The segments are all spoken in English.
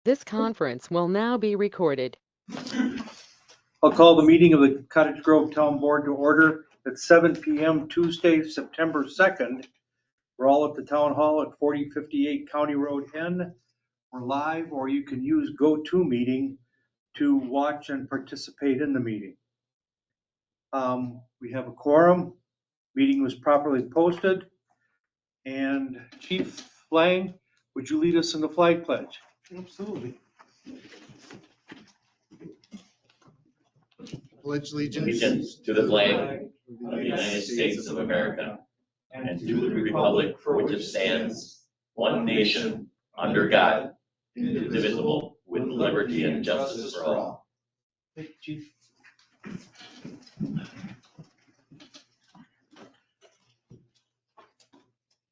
This conference will now be recorded. I'll call the meeting of the Cottage Grove Town Board to order at 7 p.m. Tuesday, September 2nd. We're all at the Town Hall at 4058 County Road N. We're live, or you can use GoToMeeting to watch and participate in the meeting. We have a quorum. Meeting was properly posted. And Chief Lang, would you lead us in the flag pledge? Absolutely. Pledge allegiance to the flag of the United States of America and to the republic for which it stands, one nation, under God, indivisible, with liberty and justice for all. Thank you, Chief.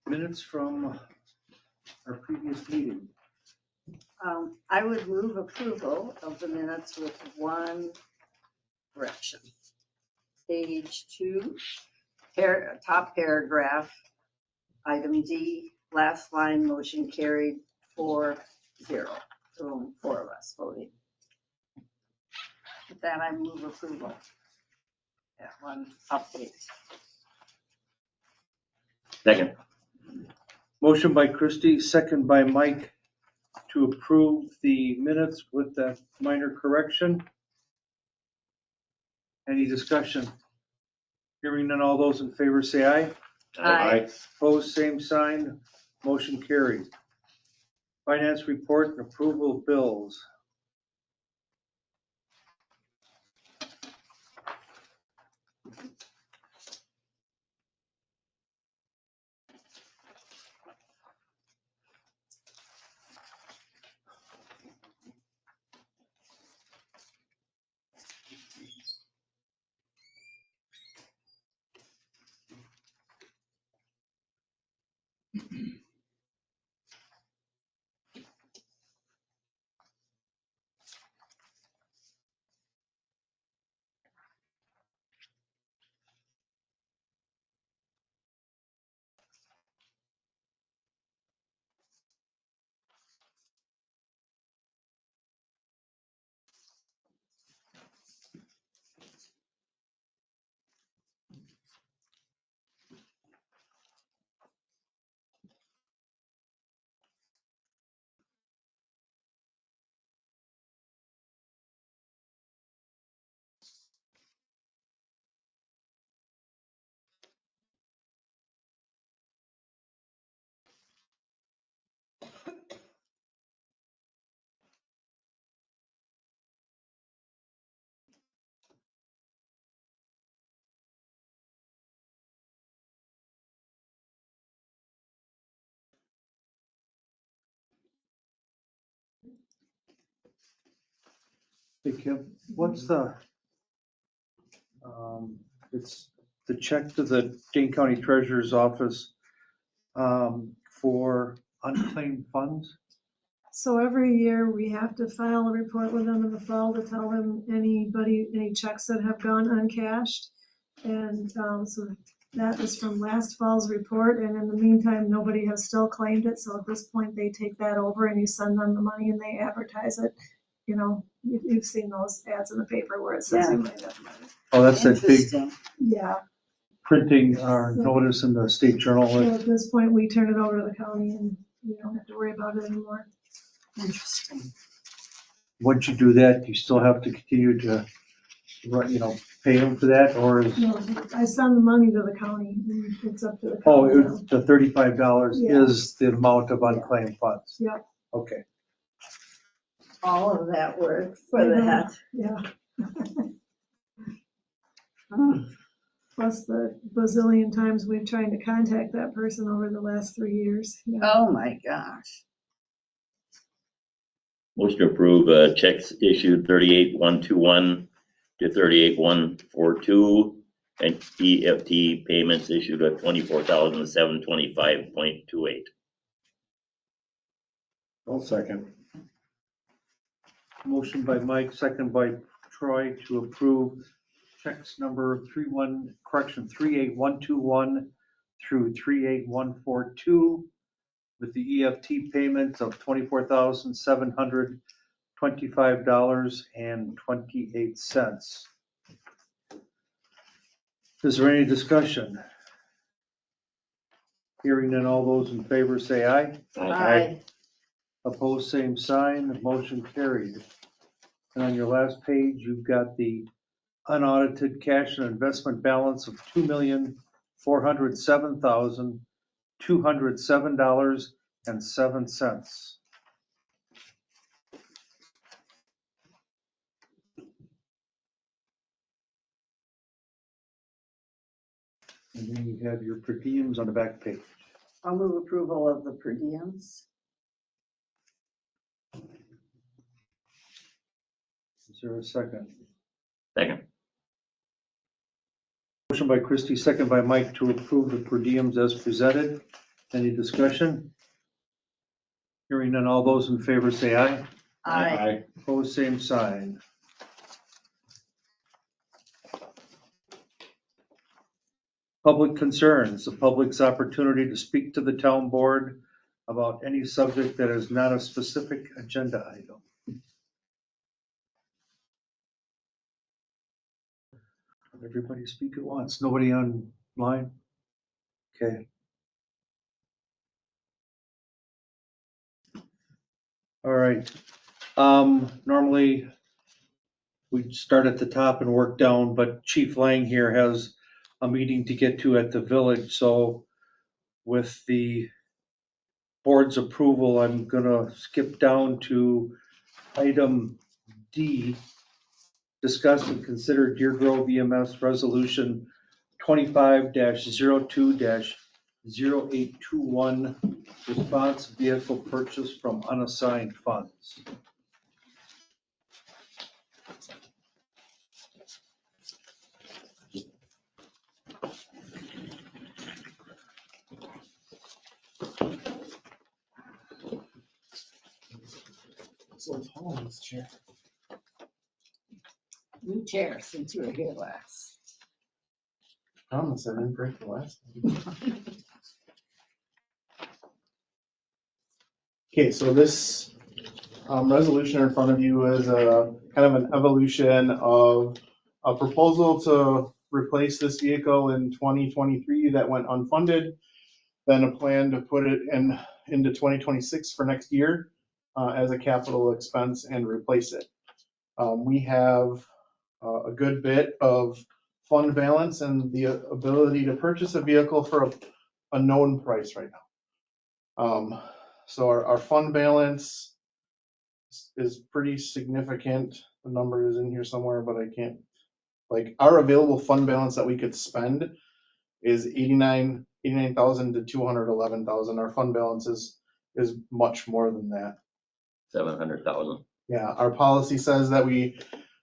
Minutes from our previous meeting. I would move approval of the minutes with one correction. Page 2, top paragraph, item D, last line, motion carried 4-0. So 4 of us voting. With that, I move approval. That one update. Second. Motion by Christie, second by Mike to approve the minutes with that minor correction. Any discussion? Hearing none, all those in favor say aye. Aye. Opposed, same sign. Motion carried. Finance report and approval of bills. Hey Kim, what's the, it's the check to the Dane County Treasurer's Office for unclaimed funds? So every year we have to file a report with them in the fall to tell them any checks that have gone uncashed. And so that is from last fall's report. And in the meantime, nobody has still claimed it. So at this point, they take that over and you send them the money and they advertise it. You know, you've seen those ads in the paper where it says you might have money. Oh, that's that big Interesting. Yeah. printing or notice in the state journal. So at this point, we turn it over to the county and you don't have to worry about it anymore. Interesting. Once you do that, you still have to continue to, pay them for that, or is, No, I send the money to the county and it's up to the oh, county. now. the $35 Yeah. is the amount of unclaimed funds? Yeah. Okay. All of that work for that. Yeah. Hmm. Plus the bazillion times we've tried to contact that person over the last 3 years. Yeah. Oh, my gosh. Motion to approve checks issued 38-121 to 38-142 and EFT payments issued at 24,725.28. I'll second. Motion by Mike, second by Troy to approve checks number 38121 through 38142 with the EFT payment of $24,725.28. Is there any discussion? Hearing none, all those in favor say aye. Aye. Opposed, same sign, motion carried. And on your last page, you've got the unaudited cash and investment balance of $2,407,207.07. And then you have your per diems on the back page. I'll move approval of the per diems. Is there a second? Second. Motion by Christie, second by Mike to approve the per diems as presented. Any discussion? Hearing none, all those in favor say aye. Aye. Opposed, same sign. Public concerns, the public's opportunity to speak to the town board about any subject that is not a specific agenda item. Everybody speak at once. Nobody online? Okay. All right. Normally we start at the top and work down, but Chief Lang here has a meeting to get to at the village. So with the board's approval, I'm gonna skip down to item D. Discuss and consider Deer Grove EMS Resolution 25-02-0821, response vehicle purchase from unassigned funds. So it's home, this chair. New chair since you were here last. Promise I didn't break the last one. Okay, so this resolution in front of you is a kind of an evolution of a proposal to replace this vehicle in 2023 that went unfunded, then a plan to put it into 2026 for next year as a capital expense and replace it. We have a good bit of fund balance and the ability to purchase a vehicle for a known price right now. So our fund balance is pretty significant. The number is in here somewhere, but I can't, like, our available fund balance that we could spend is 89,000 to 211,000. Our fund balance is much more than that. 700,000. Yeah, our policy says that we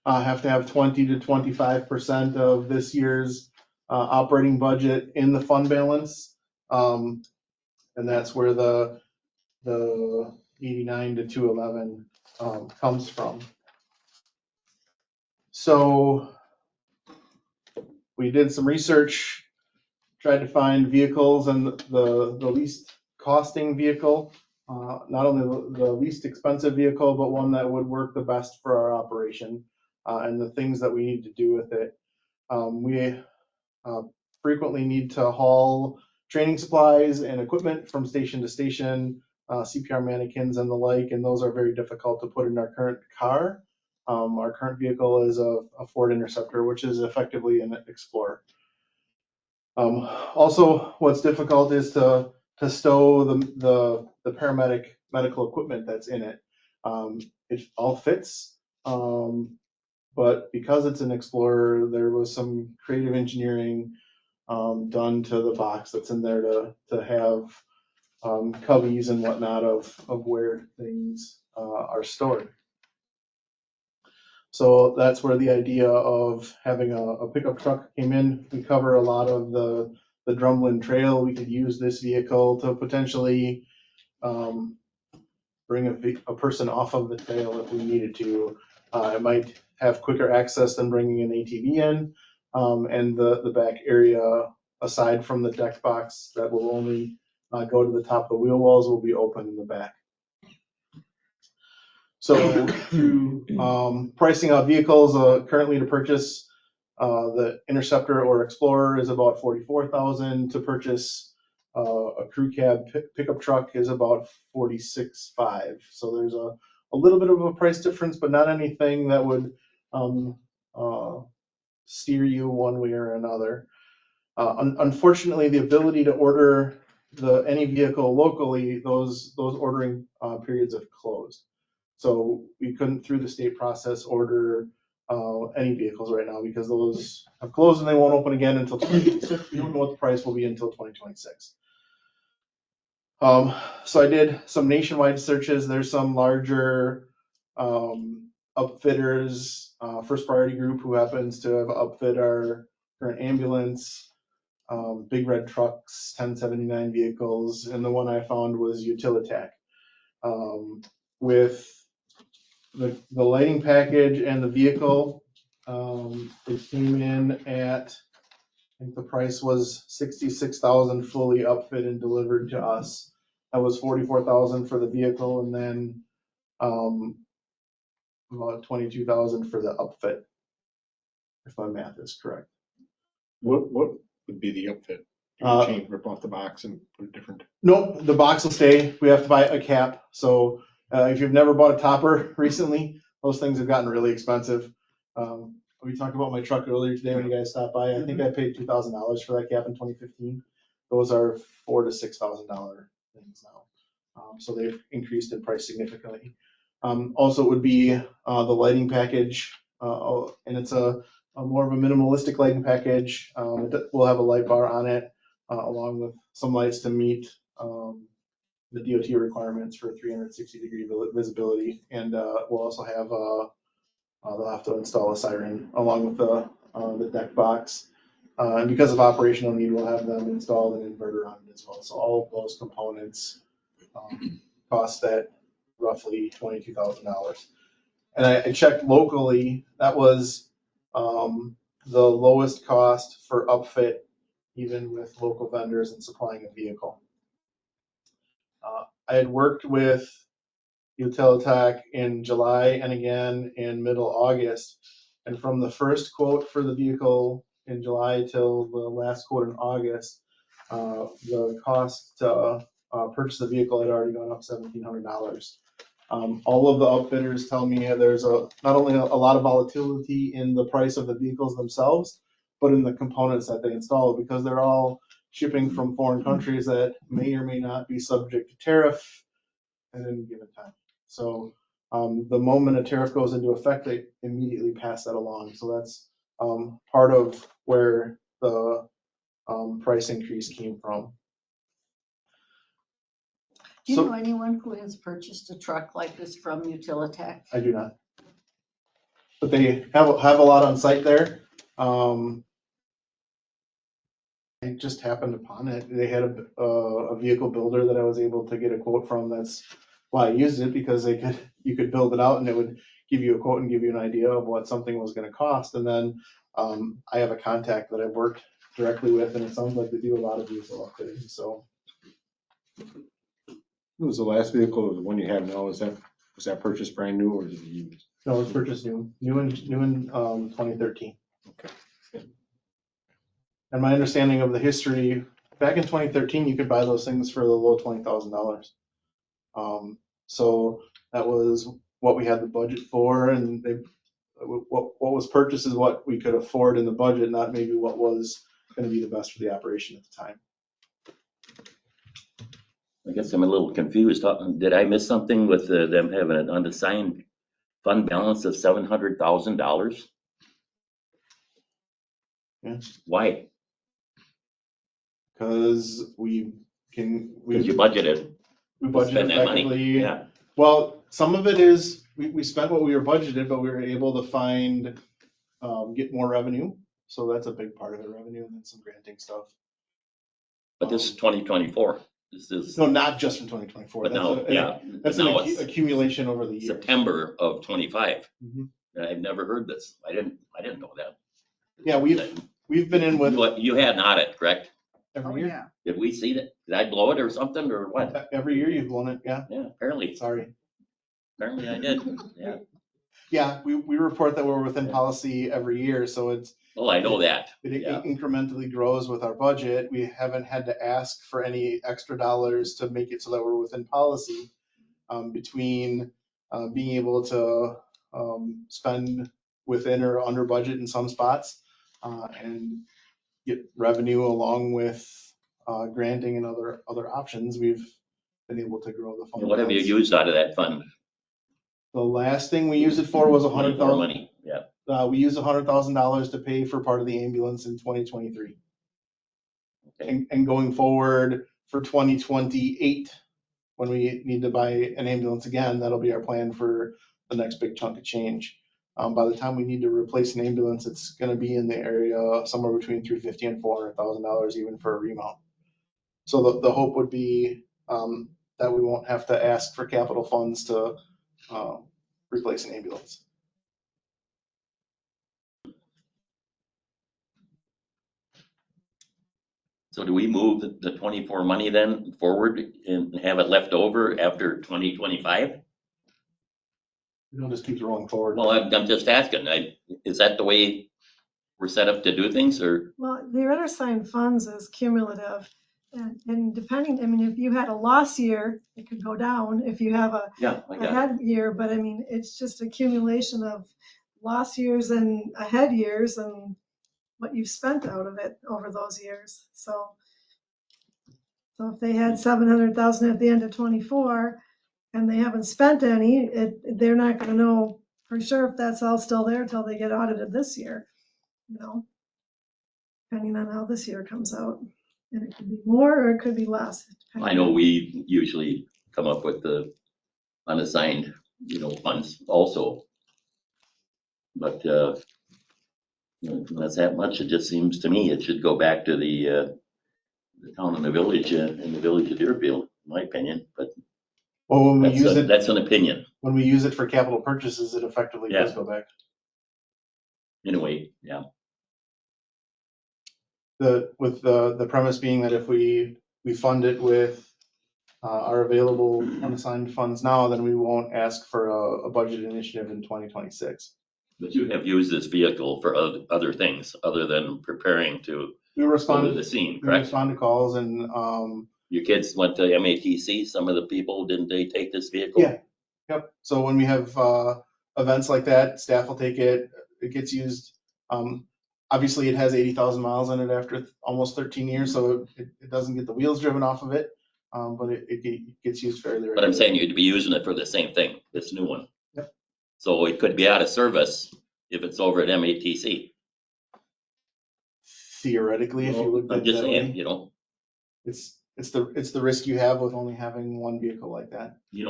have to have 20 to 25% of this year's operating budget in the fund balance. And that's where the 89 to 211 comes from. So we did some research, tried to find vehicles and the least costing vehicle, not only the least expensive vehicle, but one that would work the best for our operation and the things that we need to do with it. We frequently need to haul training supplies and equipment from station to station, CPR mannequins and the like, and those are very difficult to put in our current car. Our current vehicle is a Ford Interceptor, which is effectively an Explorer. Also, what's difficult is to stow the paramedic medical equipment that's in it. It all fits, but because it's an Explorer, there was some creative engineering done to the box that's in there to have cubbies and whatnot of where things are stored. So that's where the idea of having a pickup truck came in. We cover a lot of the Drumlin Trail. We could use this vehicle to potentially bring a person off of the trail if we needed to. It might have quicker access than bringing an ATV in, and the back area, aside from the deck box that will only go to the top of the wheel wells will be open in the back. So through pricing out vehicles currently to purchase, the Interceptor or Explorer is about $44,000. To purchase a crew cab pickup truck is about $46,500. So there's a little bit of a price difference, but not anything that would steer you one way or another. Unfortunately, the ability to order any vehicle locally, those ordering periods have closed. So we couldn't, through the state process, order any vehicles right now because those have closed and they won't open again until 2026. We don't know what the price will be until 2026. So I did some nationwide searches. There's some larger upfitters, First Priority Group, who happens to have upfit our current ambulance, big red trucks, 1079 vehicles, and the one I found was Utilitech. With the lighting package and the vehicle, it came in at, I think the price was $66,000 fully upfit and delivered to us. That was $44,000 for the vehicle, and then about $22,000 for the upfit, if my math is correct. What would be the upfit? Change, rip off the box and put a different. Nope, the box will stay. We have to buy a cap. So if you've never bought a topper recently, those things have gotten really expensive. We talked about my truck earlier today when you guys stopped by. I think I paid $2,000 for that cap in 2015. Those are $4,000 to $6,000 things now. So they've increased in price significantly. Also, it would be the lighting package, and it's a more of a minimalistic lighting package. It will have a light bar on it, along with some lights to meet the DOT requirements for 360-degree visibility. And we'll also have they'll have to install a siren along with the deck box. And because of operational need, we'll have them install an inverter on it as well. So all of those components cost that roughly $22,000. And I checked locally, that was the lowest cost for upfit, even with local vendors and supplying a vehicle. I had worked with Utilitech in July and again in middle August. And from the first quote for the vehicle in July till the last quote in August, the cost to purchase the vehicle had already gone up $1,700. All of the upfitters tell me there's not only a lot of volatility in the price of the vehicles themselves, but in the components that they install, because they're all shipping from foreign countries that may or may not be subject to tariff at any given time. So the moment a tariff goes into effect, they immediately pass that along. So that's part of where the price increase came from. Do you know anyone who has purchased a truck like this from Utilitech? I do not. But they have a lot on site there. I just happened upon it. They had a vehicle builder that I was able to get a quote from. That's why I used it, because you could build it out and it would give you a quote and give you an idea of what something was going to cost. And then I have a contact that I've worked directly with, and it sounds like they do a lot of vehicle outfitting. So. What was the last vehicle, the one you have now, was that purchased brand new or did you use? No, it's purchased new in 2013. Okay. And my understanding of the history, back in 2013, you could buy those things for the low $20,000. So that was what we had the budget for, and what was purchased is what we could afford in the budget, not maybe what was going to be the best for the operation at the time. I guess I'm a little confused. Did I miss something with them having an unassigned fund balance of $700,000? Yeah. Why? Because we Because you budgeted. we budgeted Spend that money. effectively. Yeah. Well, some of it is we spent what we were budgeted, but we were able to find get more revenue. So that's a big part of it, revenue, and then some granting stuff. But this is 2024. This is No, not just from 2024. But That's now, a- yeah, That's now an it's accumulation over the years. September of 25. Mhm. I've never heard this. I didn't know that. Yeah, we've been in with, You had an audit, correct? Every year, Did we see that? Did I blow it or something or what? every year you've blown it, yeah, Yeah, apparently sorry. I did. Yeah. Yeah, we report that we're within Yeah. policy every year, so it's, Oh, I know that. it Yeah. incrementally grows with our budget. We haven't had to ask for any extra dollars to make it so that we're within policy. Between being able to spend within or under budget in some spots and get revenue along with granting and other options, we've been able to grow the fund. What have you balance. used out of that fund? The last thing we used it for was Money for money. Yeah. we used $100,000 to pay for part of the ambulance in 2023. Okay. And going forward for 2028, when we need to buy an ambulance again, that'll be our plan for the next big chunk of change. By the time we need to replace an ambulance, it's gonna be in the area somewhere between $350,000 and $400,000 even for a remount. So the hope would be that we won't have to ask for capital funds to replace an ambulance. So do we move the 24 money then forward and have it left over after 2025? It'll just keep rolling forward. Well, I'm just asking, is that the way we're set up to do things or? Well, the unassigned funds is cumulative. And depending, I mean, if you had a loss year, it could go down. If you have a Yeah, I got it. ahead year, but I mean, it's just accumulation of loss years and ahead years and what you've spent out of it over those years. So if they had 700,000 at the end of 24 and they haven't spent any, they're not gonna know for sure if that's all still there till they get audited this year, depending on how this year comes out. And it could be more or it could be less. I know we usually come up with the unassigned, funds also. But, that's that much. It just seems to me it should go back to the town and the village in the village of Deerfield, in my opinion, but Well, when we use it, that's an opinion when we use it for capital purchases, it effectively does Yeah. go back. in a way, yeah. With the premise being that if we fund it with our available unassigned funds now, then we won't ask for a budget initiative in 2026. But you have used this vehicle for other things other than preparing to We go to respond, the scene, we correct? respond to calls and Your kids went to MATC, some of the people, didn't they take this vehicle? Yeah. Yep. So when we have events like that, staff will take it. It gets used. Obviously, it has 80,000 miles on it after almost 13 years, so it doesn't get the wheels driven off of it, but it gets used fairly But I'm regularly. saying you'd be using it for the same thing, this new one. Yep. So it could be out of service if it's over at MATC. Theoretically, if you look I'm at just that saying, way, it's the risk you have with only having one vehicle like that. you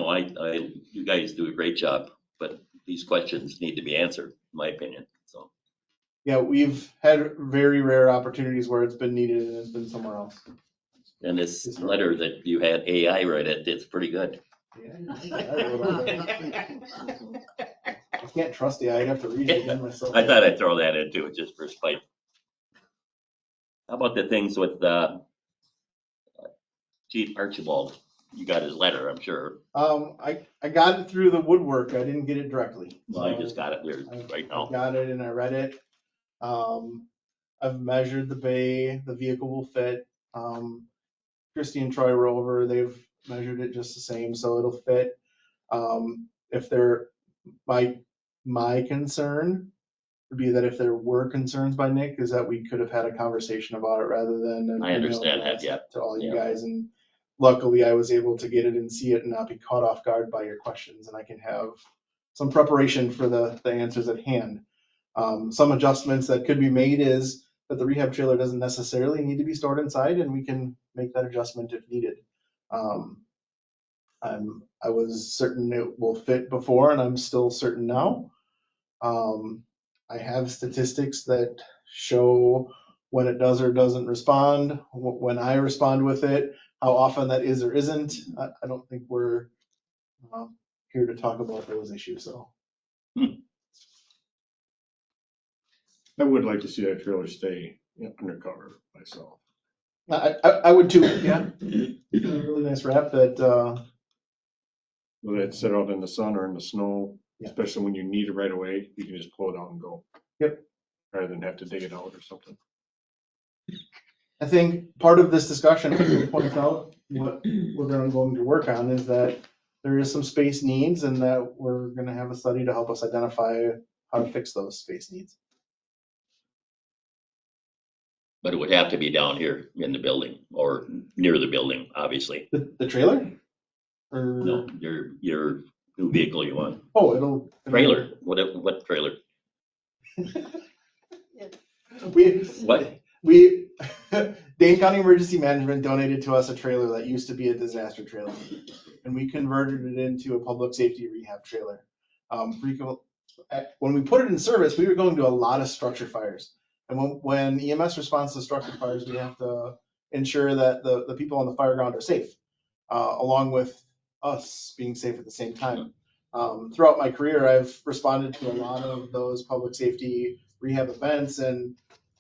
guys do a great job, but these questions need to be answered, in my opinion, so. Yeah, we've had very rare opportunities where it's been needed and it's been somewhere else. And this letter that you had AI write it, it's pretty good. I can't trust the eye. I'd have to read it again myself. I thought I'd throw that into it just for spite. How about the things with Chief Archibald? You got his letter, I'm sure. I got it through the woodwork. I didn't get it directly. Well, I just got it there right I now. got it and I read it. I've measured the bay, the vehicle will fit. Christy and Troy were over, they've measured it just the same, so it'll fit. If there, my concern would be that if there were concerns by Nick, is that we could have had a conversation about it rather than. an I understand email that, yeah. To all you Yeah. guys, and luckily I was able to get it and see it and not be caught off guard by your questions, and I can have some preparation for the answers at hand. Some adjustments that could be made is that the rehab trailer doesn't necessarily need to be stored inside, and we can make that adjustment if needed. I was certain it will fit before, and I'm still certain now. I have statistics that show when it does or doesn't respond, when I respond with it, how often that is or isn't. I don't think we're here to talk about those issues, so. I would like to see that trailer stay undercover myself. I would too, yeah. It's a really nice wrap that, Whether it's sit out in the sun or in the snow, Yeah. especially when you need it right away, you can just pull it out and go. Yep. Rather than have to dig it out or something. I think part of this discussion points out what we're going to work on is that there is some space needs and that we're gonna have a study to help us identify how to fix those space needs. But it would have to be down here in the building or near the building, obviously. The trailer? Or? No, your new vehicle you want. Oh, it'll. Trailer, what trailer? We, What? Dane County Emergency Management donated to us a trailer that used to be a disaster trailer. And we converted it into a public safety rehab trailer. When we put it in service, we were going to a lot of structure fires. And when EMS responds to structure fires, we have to ensure that the people on the fire ground are safe, along with us being safe at the same time. Throughout my career, I've responded to a lot of those public safety rehab events and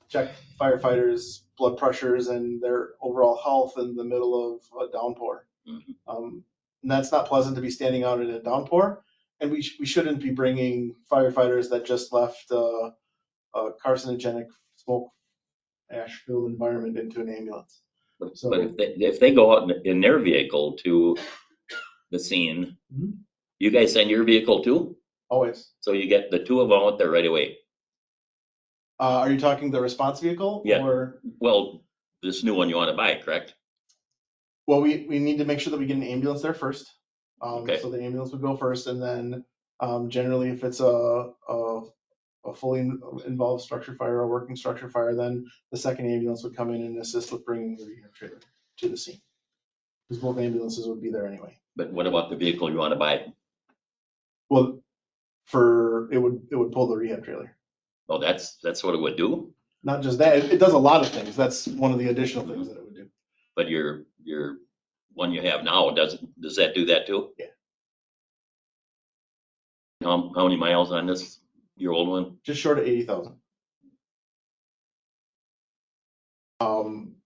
checked firefighters' blood pressures and their overall health in the middle of a downpour. And that's not pleasant to be standing out in a downpour. And we shouldn't be bringing firefighters that just left a carcinogenic smoke ash-filled environment into an ambulance. But So- if they go out in their vehicle to the scene, Mhm. you guys send your vehicle too? Always. So you get the two of them out there right away? Are you talking the response vehicle? Yeah. Or, Well, this new one you want to buy, correct? well, we need to make sure that we get an ambulance there first. Okay. So the ambulance would go first, and then generally if it's a fully involved structure fire, a working structure fire, then the second ambulance would come in and assist with bringing the rehab trailer to the scene. Because both ambulances would be there anyway. But what about the vehicle you want to buy? Well, it would pull the rehab trailer. Oh, that's what it would do? Not just that, it does a lot of things. That's one of the additional things that it would do. But your one you have now, does that do that too? Yeah. How many miles on this, your old one? Just short of 80,000.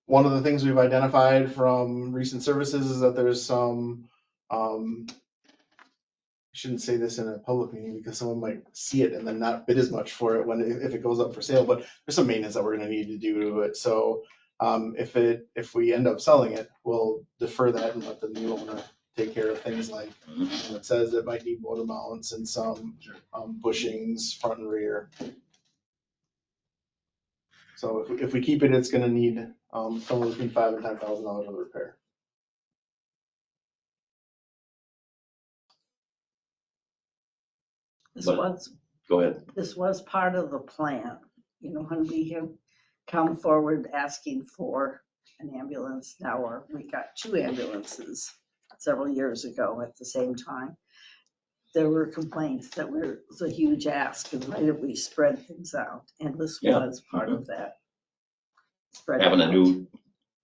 One of the things we've identified from recent services is that there's some, I shouldn't say this in a public meeting because someone might see it and then not bid as much for it if it goes up for sale, but there's some maintenance that we're gonna need to do to it. So if we end up selling it, we'll defer that and let the new owner take care of things like, it says it might need motor mounts and some bushings front and rear. So if we keep it, it's gonna need somewhere between $5,000 and $10,000 of repair. This But- was, Go ahead. this was part of the plan, when we have come forward asking for an ambulance now, or we got 2 ambulances several years ago at the same time. There were complaints that it was a huge ask, and why did we spread things out? And this Yeah. was part of that. Spread Having it out.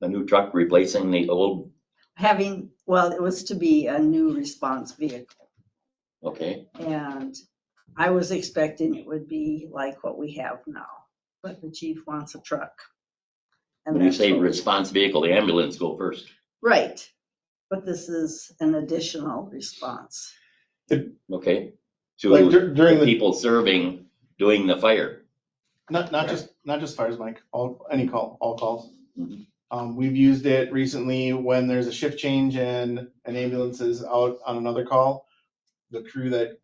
a new truck replacing the old, Well, it was to be a new response vehicle. okay. And I was expecting it would be like what we have now, but the chief wants a truck. And When you that's say what- response vehicle, the ambulance go first. Right, but this is an additional response. Okay. Like To during the the, people serving, doing the fire. not just fires, Mike, all calls. Mhm. We've used it recently when there's a shift change and an ambulance is out on another call. The crew that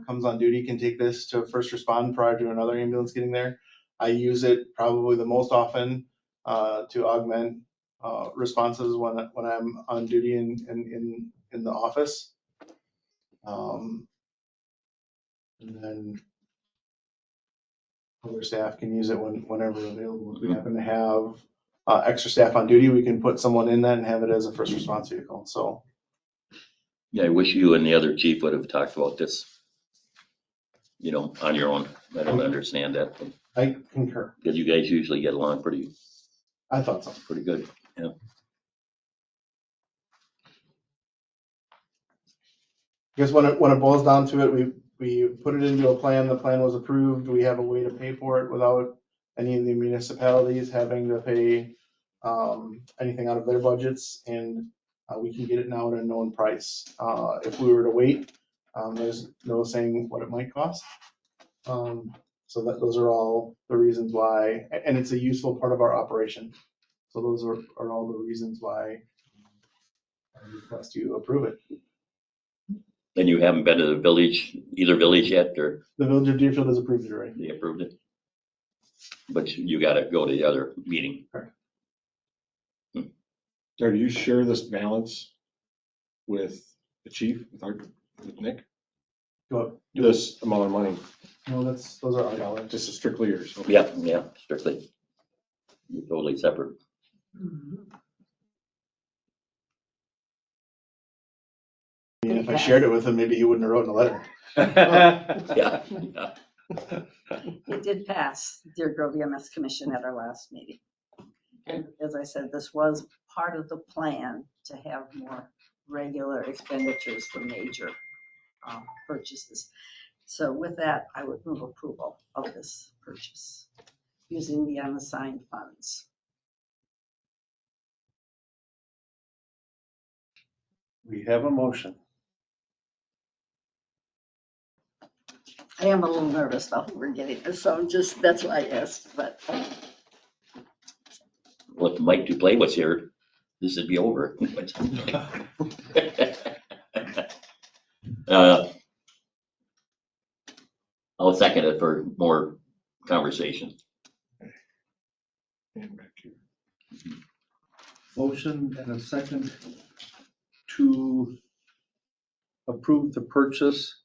comes on duty can take this to first respond prior to another ambulance getting there. I use it probably the most often to augment responses when I'm on duty in the office. And then other staff can use it whenever available. If we happen to have extra staff on duty, we can put someone in that and have it as a first response vehicle. So Yeah, I wish you and the other chief would have talked about this, on your own. I don't understand that, I concur. because you guys usually get along pretty I thought so. good. Because when it boils down to it, we put it into a plan, the plan was approved, we have a way to pay for it without any of the municipalities having to pay anything out of their budgets, and we can get it now at a known price. If we were to wait, there's no saying what it might cost. So those are all the reasons why, and it's a useful part of our operation. So those are all the reasons why I request you approve it. And you haven't been to the village, either village yet, or The Village of Deerfield has approved it already. they approved it? But you gotta go to the other meeting. So do you share this balance with the chief, with Nick? Go, This amount of money, no, those are our dollars. this is strictly yours. Okay. Yeah, strictly. You're totally separate. I mean, if I shared it with him, maybe he wouldn't have written a letter. Yeah. It did pass Deer Grove EMS Commission at our last meeting. And as I said, this was part of the plan to have more regular expenditures for major purchases. So with that, I would move approval of this purchase using the unassigned funds. We have a motion. I am a little nervous about who we're getting this, so that's why I asked, but Well, if Mike Duplay was here, this would be over. I'll second it for more conversation. And back to you. Motion and a second to approve the purchase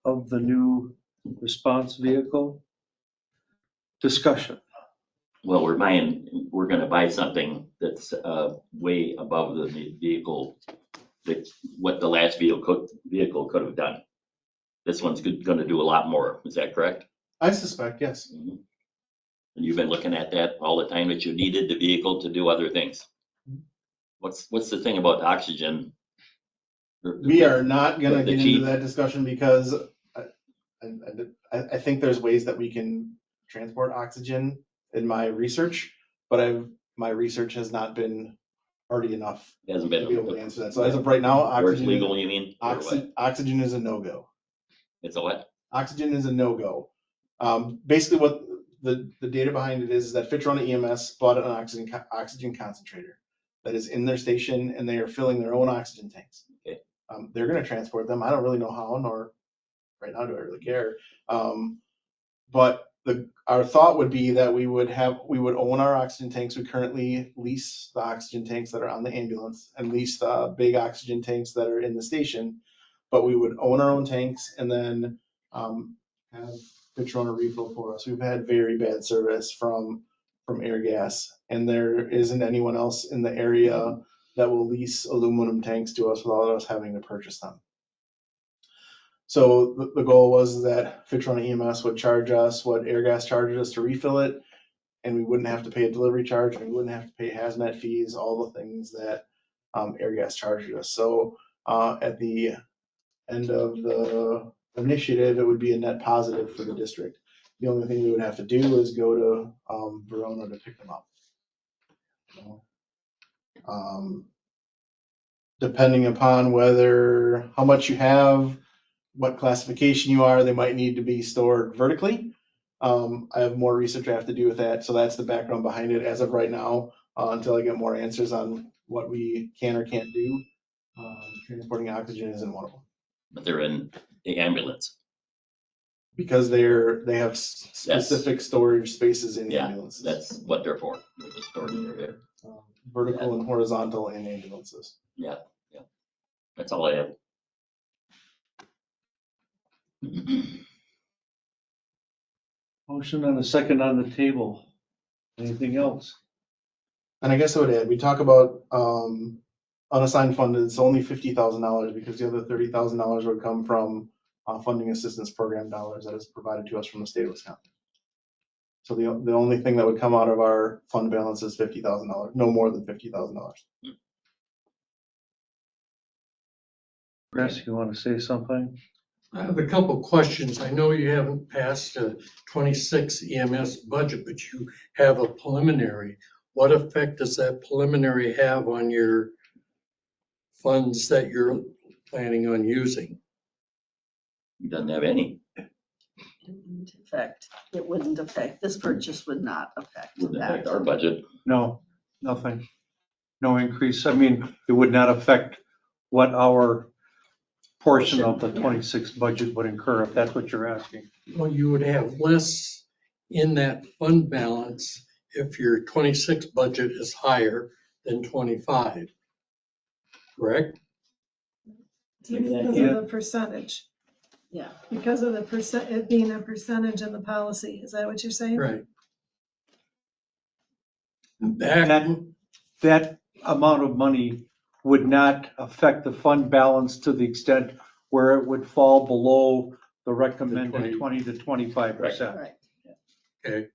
of the new response vehicle. Discussion. Well, we're gonna buy something that's way above the vehicle, that what the last vehicle could have done. This one's gonna do a lot more, is that correct? I suspect, yes. Mhm. And you've been looking at that all the time, that you needed the vehicle to do other things. What's the thing about oxygen? We are not gonna The get into chief. that discussion because I think there's ways that we can transport oxygen in my research, but my research has not been hardy enough Hasn't to be able to been, answer that. So as of right now, where it's legal, you mean? Or what? oxygen is a no-go. It's a what? Oxygen is a no-go. Basically what the data behind it is that Fitrona EMS bought an oxygen concentrator that is in their station, and they are filling their own oxygen tanks. Okay. They're gonna transport them. I don't really know how, nor right now do I really care. But our thought would be that we would own our oxygen tanks. We currently lease the oxygen tanks that are on the ambulance and lease the big oxygen tanks that are in the station. But we would own our own tanks and then have Fitrona refill for us. We've had very bad service from Airgas, and there isn't anyone else in the area that will lease aluminum tanks to us without us having to purchase them. So the goal was that Fitrona EMS would charge us what Airgas charges us to refill it, and we wouldn't have to pay a delivery charge, and we wouldn't have to pay hazmat fees, all the things that Airgas charges us. So at the end of the initiative, it would be a net positive for the district. The only thing we would have to do is go to Verona to pick them up. Depending upon how much you have, what classification you are, they might need to be stored vertically. I have more research I have to do with that, so that's the background behind it as of right now, until I get more answers on what we can or can't do. Transporting oxygen isn't one of them. But they're in the ambulance. Because they have specific storage spaces in Yeah, ambulances. that's what they're for. They're the storage area. Vertical and horizontal in ambulances. Yeah. That's all I have. Motion and a second on the table. Anything else? And I guess I would add, we talk about unassigned funded, it's only $50,000 because the other $30,000 would come from funding assistance program dollars that is provided to us from the state of Wisconsin. So the only thing that would come out of our fund balance is $50,000, no more than $50,000. Chris, you want to say something? I have a couple questions. I know you haven't passed a 26 EMS budget, but you have a preliminary. what effect does that preliminary have on your funds that you're planning on using? It doesn't have any, It wouldn't affect, this purchase would not affect wouldn't affect that. our budget. No, nothing. No increase. I mean, it would not affect what our portion of the 26 budget would incur, if that's what you're asking. Well, you would have less in that fund balance if your 26 budget is higher than 25. Correct? Because of the percentage, Yeah, because of the it being a percentage in the policy. Is that what you're saying? Right. Back, That amount of money would not affect the fund balance to the extent where it would fall below the recommended 20 to 25%. right. okay.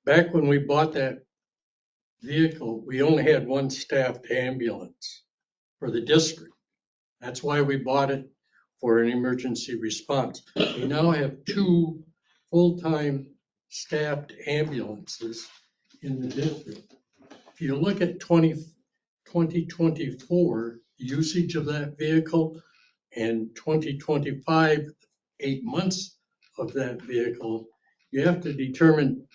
Back when we bought that vehicle, we only had one staffed ambulance for the district. That's why we bought it, for an emergency response. We now have 2 full-time staffed ambulances in the district. If you look at 2024 usage of that vehicle and 2025, 8 months of that vehicle, you have to determine,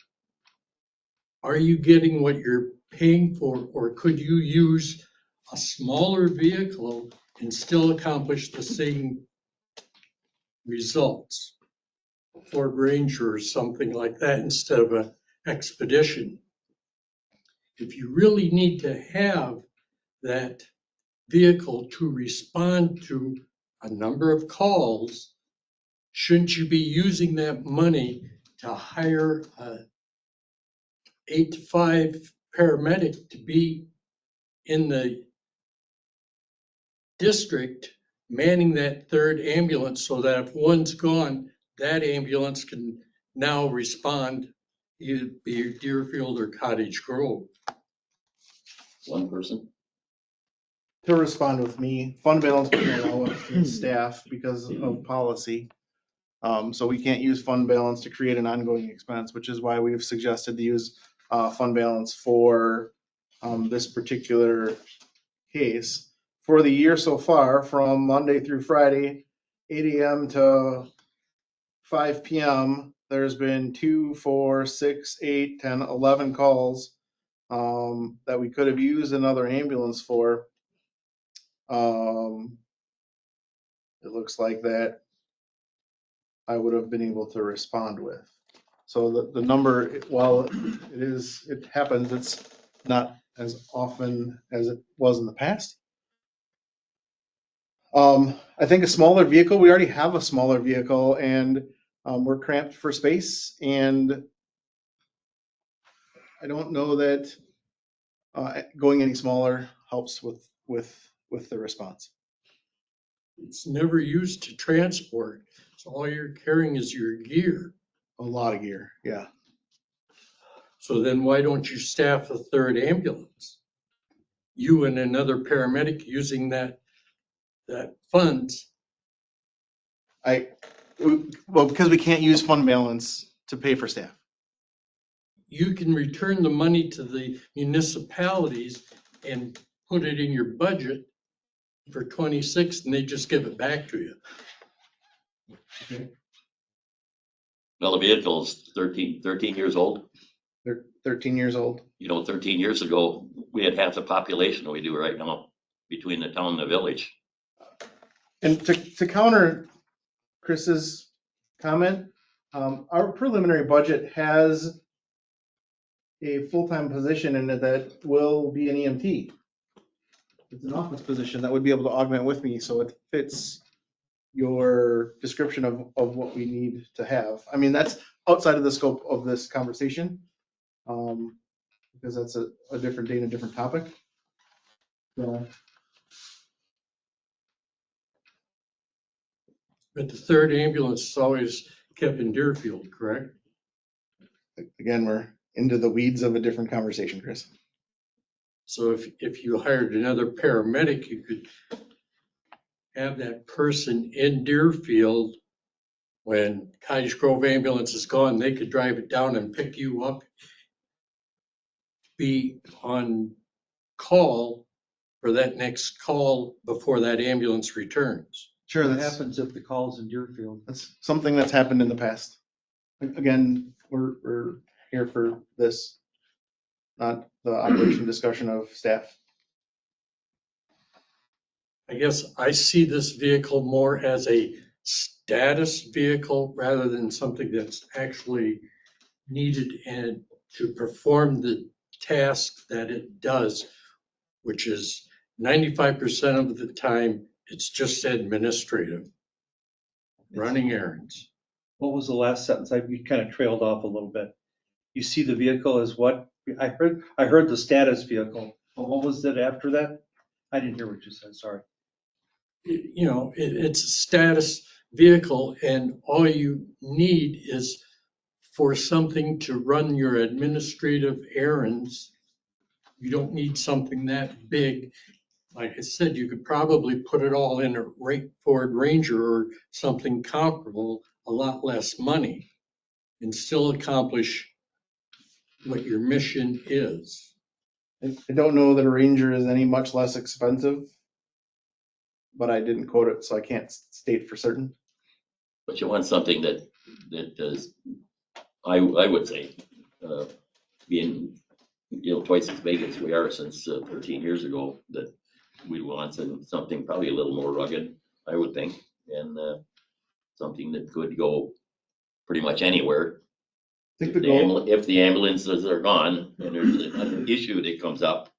are you getting what you're paying for, or could you use a smaller vehicle and still accomplish the same results? Ford Ranger or something like that instead of an Expedition. If you really need to have that vehicle to respond to a number of calls, shouldn't you be using that money to hire a 8 to 5 paramedic to be in the district manning that 3rd ambulance, so that if one's gone, that ambulance can now respond, either be Deerfield or Cottage Grove? One person. To respond with me, fund balance wouldn't allow us to staff because of policy. So we can't use fund balance to create an ongoing expense, which is why we've suggested to use fund balance for this particular case. For the year so far, from Monday through Friday, 8 AM to 5 PM, there's been 2, 4, 6, 8, 10, 11 calls that we could have used another ambulance for. It looks like that I would have been able to respond with. So the number, while it happens, it's not as often as it was in the past. I think a smaller vehicle, we already have a smaller vehicle, and we're cramped for space, and I don't know that going any smaller helps with the response. It's never used to transport, so all you're carrying is your gear. A lot of gear, yeah. So then why don't you staff a 3rd ambulance? You and another paramedic using that funds. Well, because we can't use fund balance to pay for staff. You can return the money to the municipalities and put it in your budget for 26, and they just give it back to you. Well, the vehicle's 13 years old. They're 13 years old. 13 years ago, we had half the population that we do right now between the town and the village. And to counter Chris's comment, our preliminary budget has a full-time position in it that will be an EMT. It's an office position that would be able to augment with me, so it fits your description of what we need to have. I mean, that's outside of the scope of this conversation, because that's a different day and a different topic. So, But the 3rd ambulance is always kept in Deerfield, correct? again, we're into the weeds of a different conversation, Chris. So if you hired another paramedic, you could have that person in Deerfield. When Cottage Grove ambulance is gone, they could drive it down and pick you up be on call for that next call before that ambulance returns. Sure, What that's, happens if the call's in Deerfield? that's something that's happened in the past. Again, we're here for this, not the operation discussion of staff. I guess I see this vehicle more as a status vehicle rather than something that's actually needed and to perform the task that it does, which is 95% of the time, it's just administrative, running errands. What was the last sentence? You kind of trailed off a little bit. You see the vehicle as what? I heard the status vehicle, but what was it after that? I didn't hear what you said, sorry. You know, it's a status vehicle and all you need is for something to run your administrative errands. You don't need something that big. Like I said, you could probably put it all in a Ford Ranger or something comparable, a lot less money, and still accomplish what your mission is. I don't know that a Ranger is any much less expensive, but I didn't quote it, so I can't state for certain. But you want something that does, I would say, being, twice as big as we are since 13 years ago, that we want something probably a little more rugged, I would think, and something that could go pretty much anywhere. I think the goal, If the ambulances are gone and there's an issue that comes up,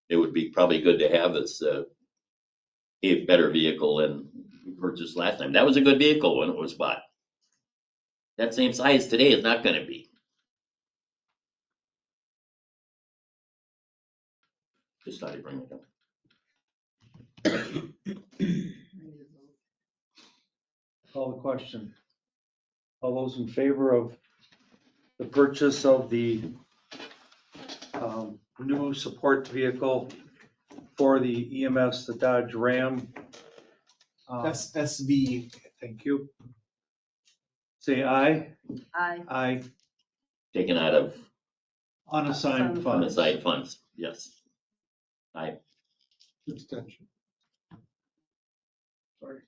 it would be probably good to have this a better vehicle than we purchased last time. That was a good vehicle when it was bought. That same size today is not gonna be. Just thought I'd bring it up. Call the question. All those in favor of the purchase of the new support vehicle for the EMS, the Dodge Ram? SV. Thank you. Say aye. I, Aye. Taken out of Unassigned funds. unassigned funds, yes. Extension. Sorry.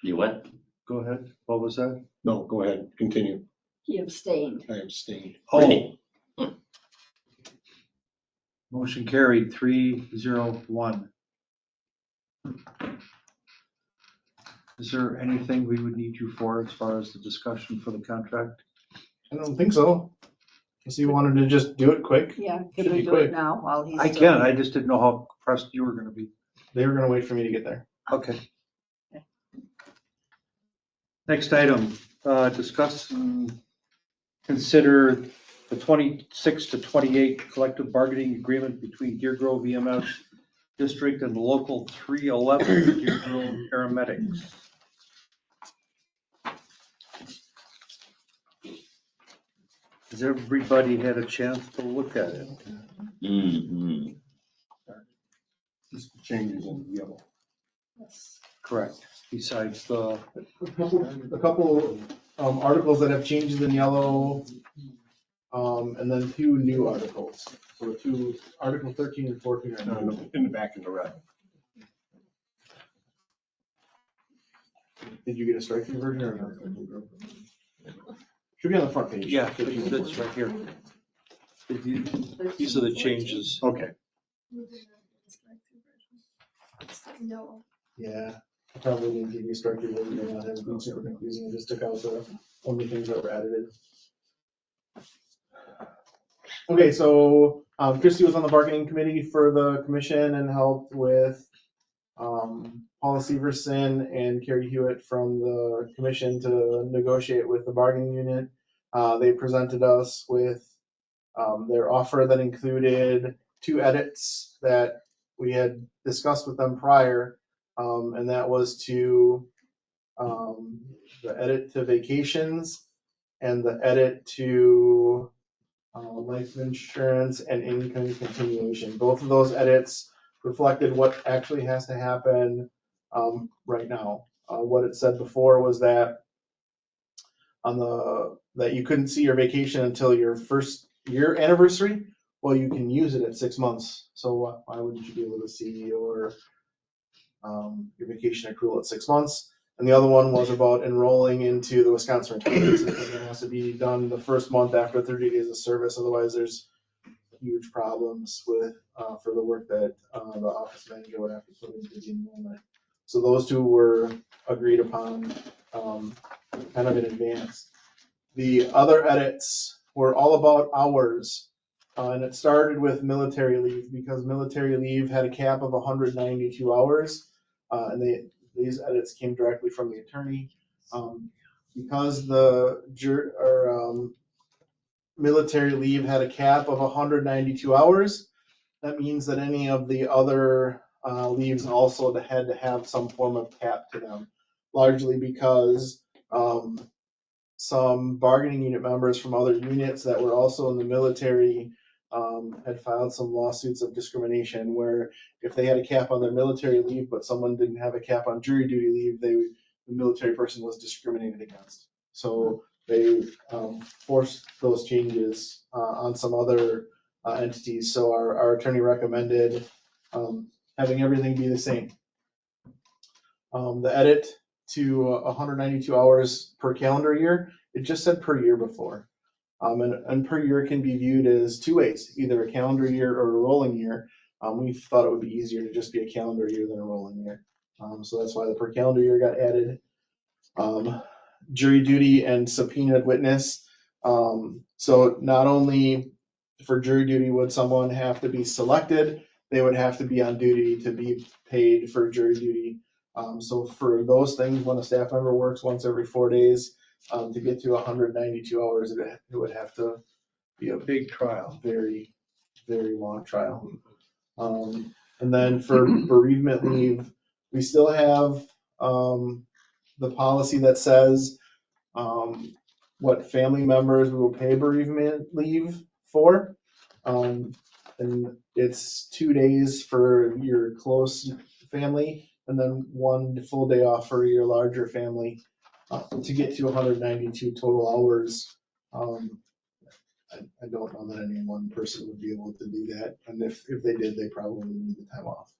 You what? Go ahead. What was that? No, go ahead, continue. he abstained. I abstained. Oh, motion carried 3-0-1. Is there anything we would need you for as far as the discussion for the contract? I don't think so. Unless you wanted to just do it quick. Yeah, Should can we be do quick. it now while he's? I still- can, I just didn't know how pressed you were gonna be. They were gonna wait for me to get there. Okay. Next item, discuss and consider the 26 to 28 collective bargaining agreement between Deer Grove EMS District and the local 311 Deer Grove paramedics. Has everybody had a chance to look at it? Mm-hmm. Just changes in yellow. Correct. Besides the, A couple articles that have changes in yellow, and then 2 new articles. So 2, Article 13 and 14 are new. In the back in the red. Did you get a striking version or no? Should be on the front page. yeah, that's right here. These are the changes. Okay, No. yeah. I probably didn't give you a striking version, and not have been super confusing. I just took out the only things that were added. Okay, so Christie was on the bargaining committee for the commission and helped with Paula Severson and Carrie Hewitt from the commission to negotiate with the bargaining unit. They presented us with their offer that included 2 edits that we had discussed with them prior, and that was to the edit to vacations and the edit to life insurance and income continuation. Both of those edits reflected what actually has to happen right now. What it said before was that that you couldn't see your vacation until your first year anniversary. Well, you can use it at 6 months. So why wouldn't you be able to see your vacation accrual at 6 months? And the other one was about enrolling into the Wisconsin retirement system. It has to be done the first month after 30 days of service. Otherwise, there's huge problems with for the work that the office manager would have to put into the enrollment. So those two were agreed upon kind of in advance. The other edits were all about hours, and it started with military leave because military leave had a cap of 192 hours, and these edits came directly from the attorney. Because the military leave had a cap of 192 hours, that means that any of the other leaves also had to have some form of cap to them, largely because some bargaining unit members from other units that were also in the military had filed some lawsuits of discrimination where if they had a cap on their military leave, but someone didn't have a cap on jury duty leave, the military person was discriminated against. So they forced those changes on some other entities. So our attorney recommended having everything be the same. The edit to 192 hours per calendar year, it just said per year before. And per year can be viewed as two ways, either a calendar year or a rolling year. We thought it would be easier to just be a calendar year than a rolling year. So that's why the per calendar year got added. Jury duty and subpoenaed witness. So not only for jury duty would someone have to be selected, they would have to be on duty to be paid for jury duty. So for those things, when a staff member works once every 4 days, to get to 192 hours, it would have to be a Big trial. very, very long trial. And then for bereavement leave, we still have the policy that says what family members we will pay bereavement leave for. And it's 2 days for your close family and then 1 full day off for your larger family to get to 192 total hours. I don't know that any one person would be able to do that. And if they did, they probably would need the time off.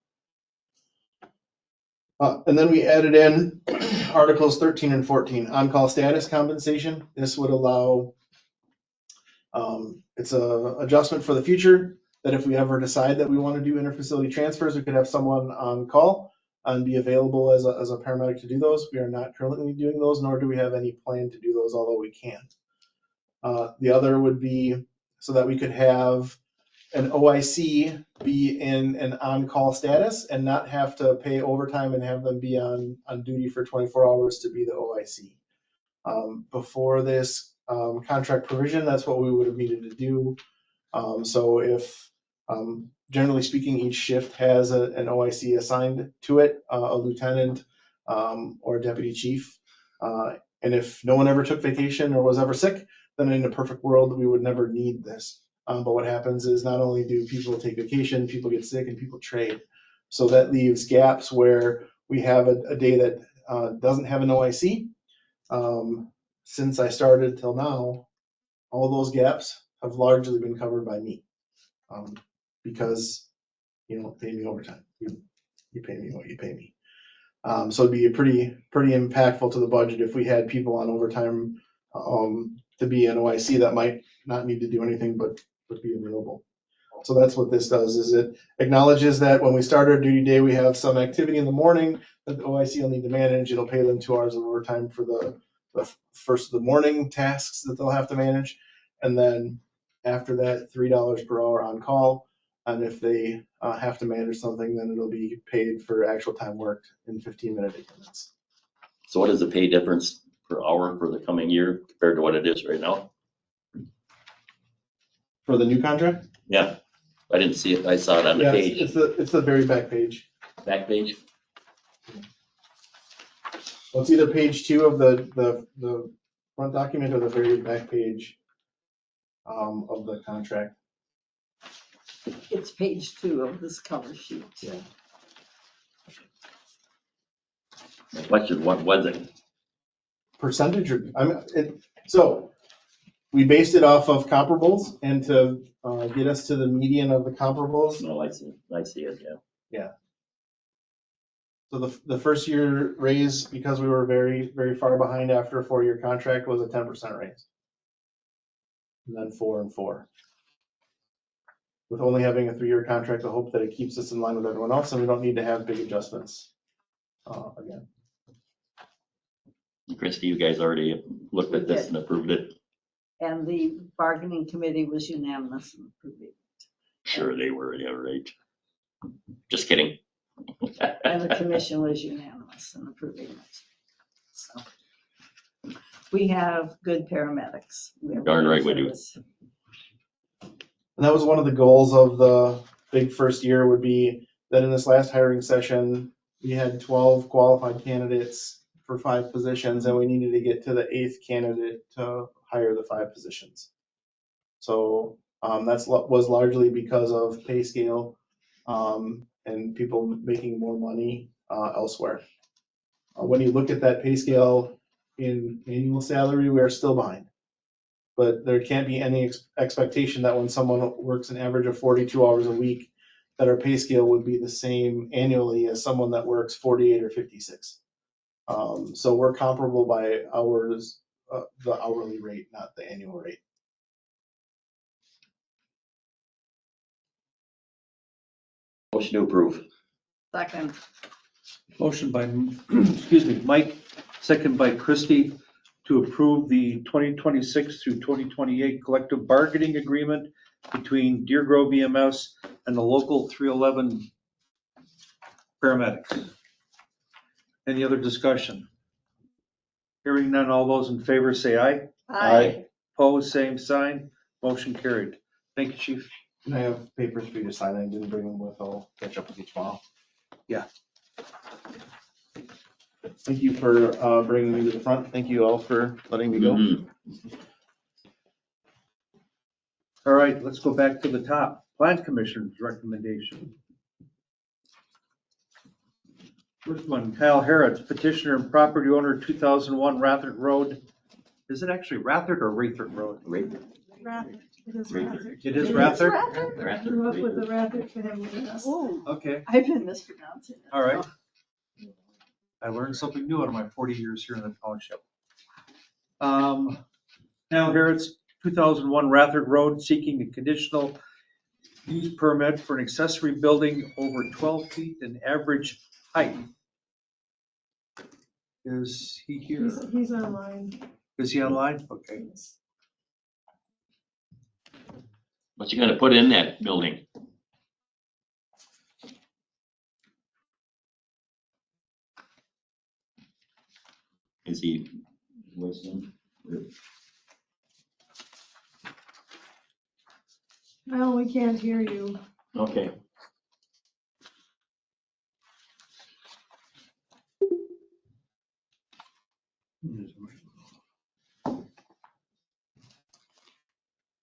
And then we added in Articles 13 and 14, on-call status compensation. This would allow, it's a adjustment for the future, that if we ever decide that we want to do interfacility transfers, we could have someone on call and be available as a paramedic to do those. We are not currently doing those, nor do we have any plan to do those, although we can. The other would be so that we could have an OIC be in an on-call status and not have to pay overtime and have them be on duty for 24 hours to be the OIC. Before this contract provision, that's what we would have needed to do. So if, generally speaking, each shift has an OIC assigned to it, a lieutenant or a deputy chief. And if no one ever took vacation or was ever sick, then in a perfect world, we would never need this. But what happens is not only do people take vacation, people get sick and people trade. So that leaves gaps where we have a day that doesn't have an OIC. Since I started till now, all those gaps have largely been covered by me. Because you don't pay me overtime. You pay me what you pay me. So it'd be pretty impactful to the budget if we had people on overtime to be an OIC that might not need to do anything but be available. So that's what this does, is it acknowledges that when we start our duty day, we have some activity in the morning that the OIC will need to manage. It'll pay them 2 hours of overtime for the first of the morning tasks that they'll have to manage. And then after that, $3 per hour on call. And if they have to manage something, then it'll be paid for actual time worked in 15-minute increments. So what is the pay difference per hour for the coming year compared to what it is right now? For the new contract? Yeah, I didn't see it. I saw it on the Yeah, page. it's the very back page. Back page? Well, it's either page 2 of the front document or the very back page of the contract. It's page 2 of this cover sheet. Yeah. My question, what was it? Percentage, or, So we based it off of comparables, and to get us to the median of the comparables. No, I see it, yeah. So the first year raise, because we were very, very far behind after a 4-year contract, was a 10% raise. And then 4 and 4. With only having a 3-year contract, I hope that it keeps us in line with everyone else and we don't need to have big adjustments again. Christie, you guys already looked at this and approved it? And the bargaining committee was unanimous in approving. Sure they were, yeah, right. Just kidding. And the commission was unanimous in approving it. So we have good paramedics. We have Darn good right we do. service. And that was one of the goals of the big first year, would be that in this last hiring session, we had 12 qualified candidates for 5 positions, and we needed to get to the 8th candidate to hire the 5 positions. So was largely because of pay scale and people making more money elsewhere. When you look at that pay scale in annual salary, we are still behind. But there can't be any expectation that when someone works an average of 42 hours a week, that our pay scale would be the same annually as someone that works 48 or 56. So we're comparable by hours, the hourly rate, not the annual rate. Motion to approve. Second, Motion by, excuse me, Mike, second by Christie, to approve the 2026 through 2028 collective bargaining agreement between Deer Grove EMS and the local 311 paramedics. Any other discussion? Hearing none, all those in favor say aye. aye. Opposed, same sign. Motion carried. Thank you, Chief. And I have papers for you to sign. I didn't bring them with. I'll catch up with you tomorrow. Yeah. Thank you for bringing me to the front. Thank you all for letting me go. Mhm. All right, let's go back to the top. Plan Commission's recommendation. First one, Kyle Harrods, petitioner and property owner, 2001 Rathert Road. Is it actually Rathert or Rathert Road? Rathert. It is Rathert. It is Rathert? I grew up with the Rathert family. Yes. Oh, Okay, I've been mispronouncing it. all right. I learned something new out of my 40 years here in the township. Kyle Harrods, 2001 Rathert Road, seeking a conditional use permit for an accessory building over 12 feet in average height. Is he here? He's online. Is he online? Okay. What you gonna put in that building? Is he listening? Well, we can't hear you. Okay.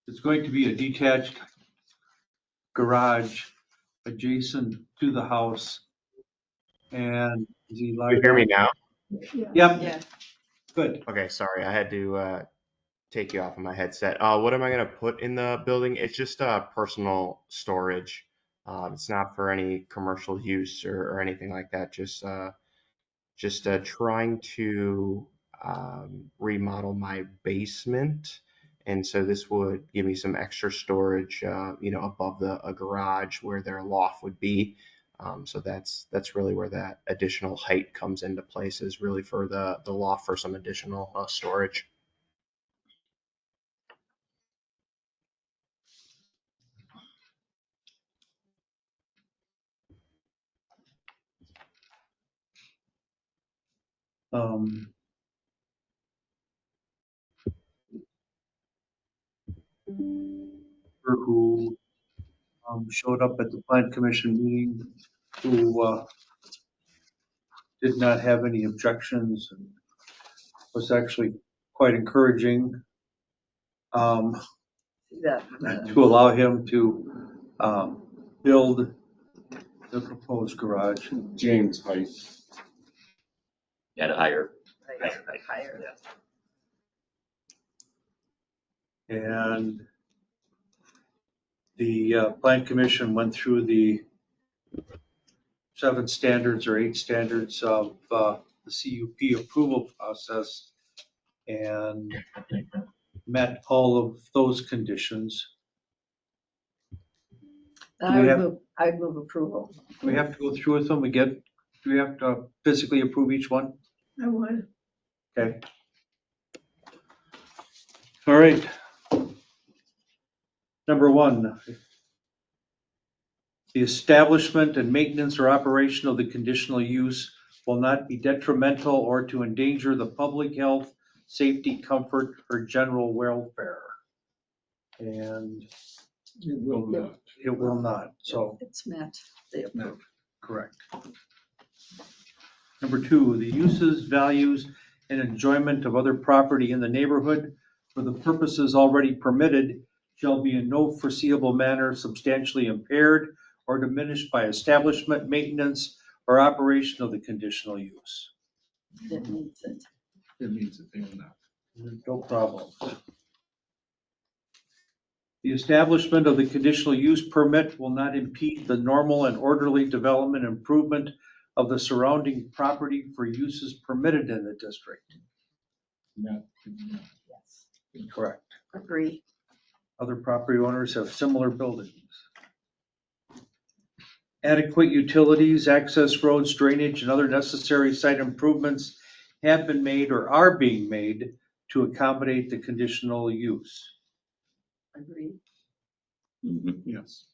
It's going to be a detached garage adjacent to the house. And is he live? You hear me now? Yeah. Yep, Yeah. good. Okay, sorry, I had to take you off of my headset. What am I gonna put in the building? It's just personal storage. It's not for any commercial use or anything like that. Just trying to remodel my basement, and so this would give me some extra storage, above a garage where their loft would be. So that's really where that additional height comes into place, is really for the loft for some additional storage. Who showed up at the Plan Commission meeting, who did not have any objections and was actually quite encouraging That, to allow him to build the proposed garage. James Height. At a higher. higher. And the Plan Commission went through the 7 standards or 8 standards of the CUP approval process and met all of those conditions. I'd move approval. We have to go through with them. Do we have to physically approve each one? I would. Okay. All right. Number 1, the establishment and maintenance or operation of the conditional use will not be detrimental or to endanger the public health, safety, comfort, or general welfare. And It will not. it will not, so It's met. They approve. correct. Number 2, the uses, values, and enjoyment of other property in the neighborhood for the purposes already permitted shall be in no foreseeable manner substantially impaired or diminished by establishment, maintenance, or operation of the conditional use. It meets it. It means that they will not. No problem. The establishment of the conditional use permit will not impede the normal and orderly development and improvement of the surrounding property for uses permitted in the district. Not. Yes. Correct. Agree. Other property owners have similar buildings. Adequate utilities, access roads, drainage, and other necessary site improvements have been made or are being made to accommodate the conditional use. Agree. Yes.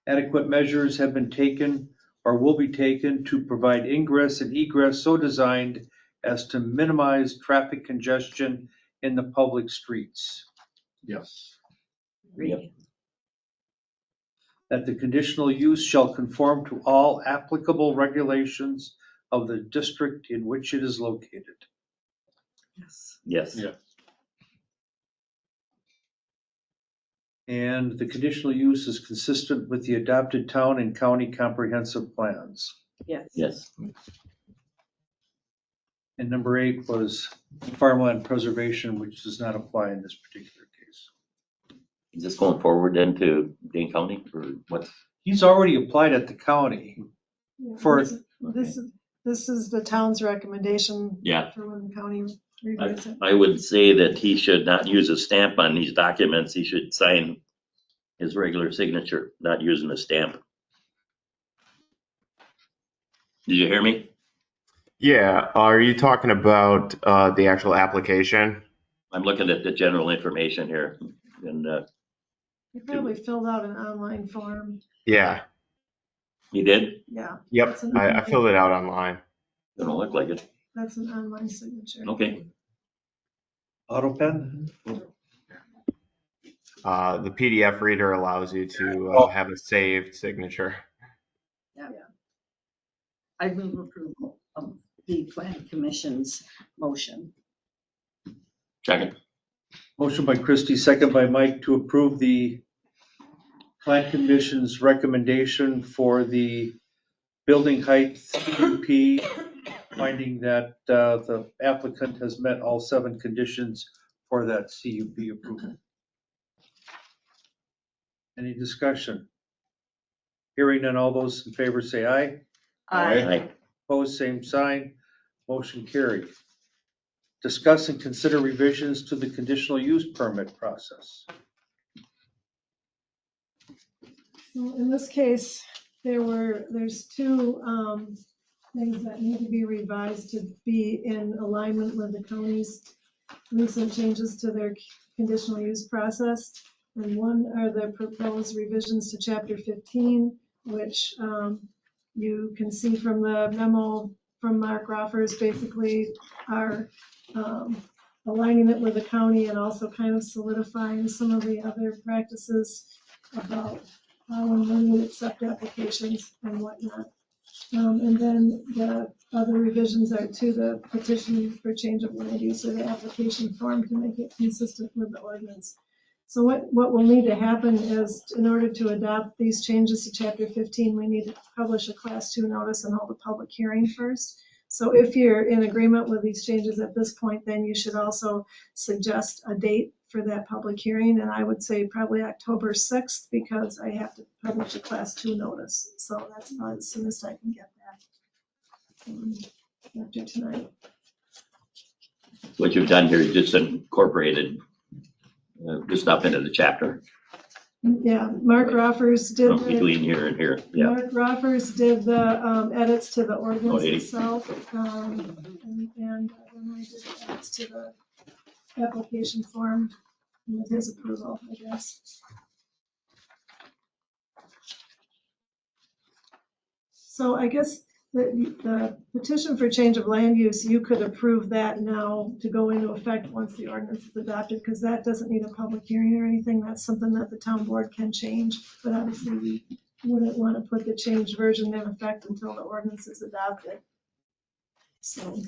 Adequate measures have been taken or will be taken to provide ingress and egress so designed as to minimize traffic congestion in the public streets. Yes. Agree. That the conditional use shall conform to all applicable regulations of the district in which it is located. Yes. Yes. Yeah. And the conditional use is consistent with the adopted town and county comprehensive plans. Yes. Yes. And number 8 was farmland preservation, which does not apply in this particular case. Is this going forward into Dane County or what? He's already applied at the county. Yeah, For- This is the town's recommendation. Yeah. For when the county reviews it. I would say that he should not use a stamp on these documents. He should sign his regular signature, not using a stamp. Did you hear me? Yeah, are you talking about the actual application? I'm looking at the general information here and You probably filled out an online form. Yeah, he did? Yeah. yep, That's an I online- filled it out online. Doesn't look like it. That's an online signature. Okay. Auto pen? The PDF reader allows you to have a saved signature. Yeah. I move approval of the plan commission's motion. Second. Motion by Christie, second by Mike to approve the Plan Commission's recommendation for the building height CUP, finding that the applicant has met all 7 conditions for that CUP approval. Any discussion? Hearing none, all those in favor say aye. Aye. Opposed, same sign. Motion carried. Discuss and consider revisions to the conditional use permit process. So in this case, there's 2 things that need to be revised to be in alignment with the county's recent changes to their conditional use process. And one are the proposed revisions to chapter 15, which you can see from the memo from Mark Roffers, basically are aligning it with the county and also kind of solidifying some of the other practices about how and when we accept applications and whatnot. And then the other revisions are to the petition for change of land use or the application form to make it consistent with the ordinance. So what will need to happen is, in order to adopt these changes to chapter 15, we need to publish a class 2 notice and hold a public hearing first. So if you're in agreement with these changes at this point, then you should also suggest a date for that public hearing. And I would say probably October 6th, because I have to publish a class 2 notice. So that's about as soon as I can get that after tonight. What you've done here, you just incorporated the stuff into the chapter Yeah, Mark Roffers did. between here and here. Yeah. Mark Roffers did the edits to the ordinance did he? itself, and then I did the edits to the application form with his approval, I guess. So I guess the petition for change of land use, you could approve that now to go into effect once the ordinance is adopted, because that doesn't need a public hearing or anything. That's something that the town board can change, but obviously we wouldn't want to put the changed version in effect until the ordinance is adopted. So.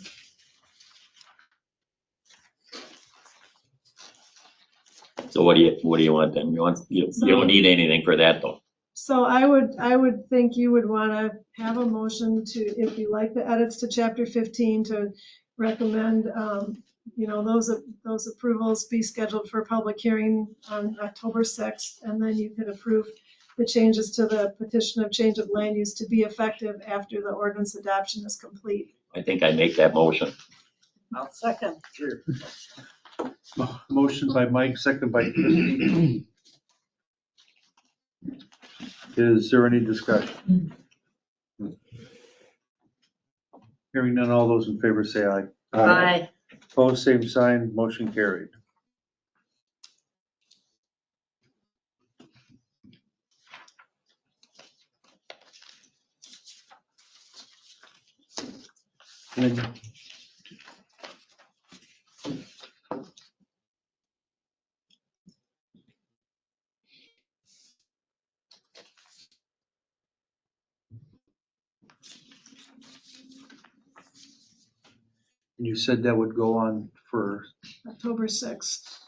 So what do you want then? You don't need anything for that though. So I would think you would want to have a motion to, if you like the edits to chapter 15, to recommend, those approvals be scheduled for public hearing on October 6th. And then you could approve the changes to the petition of change of land use to be effective after the ordinance adoption is complete. I think I make that motion. I'll second. Motion by Mike, second by Christie. Is there any discussion? Hearing none, all those in favor say aye. Aye. Opposed, same sign, motion carried. And you said that would go on for, October 6th.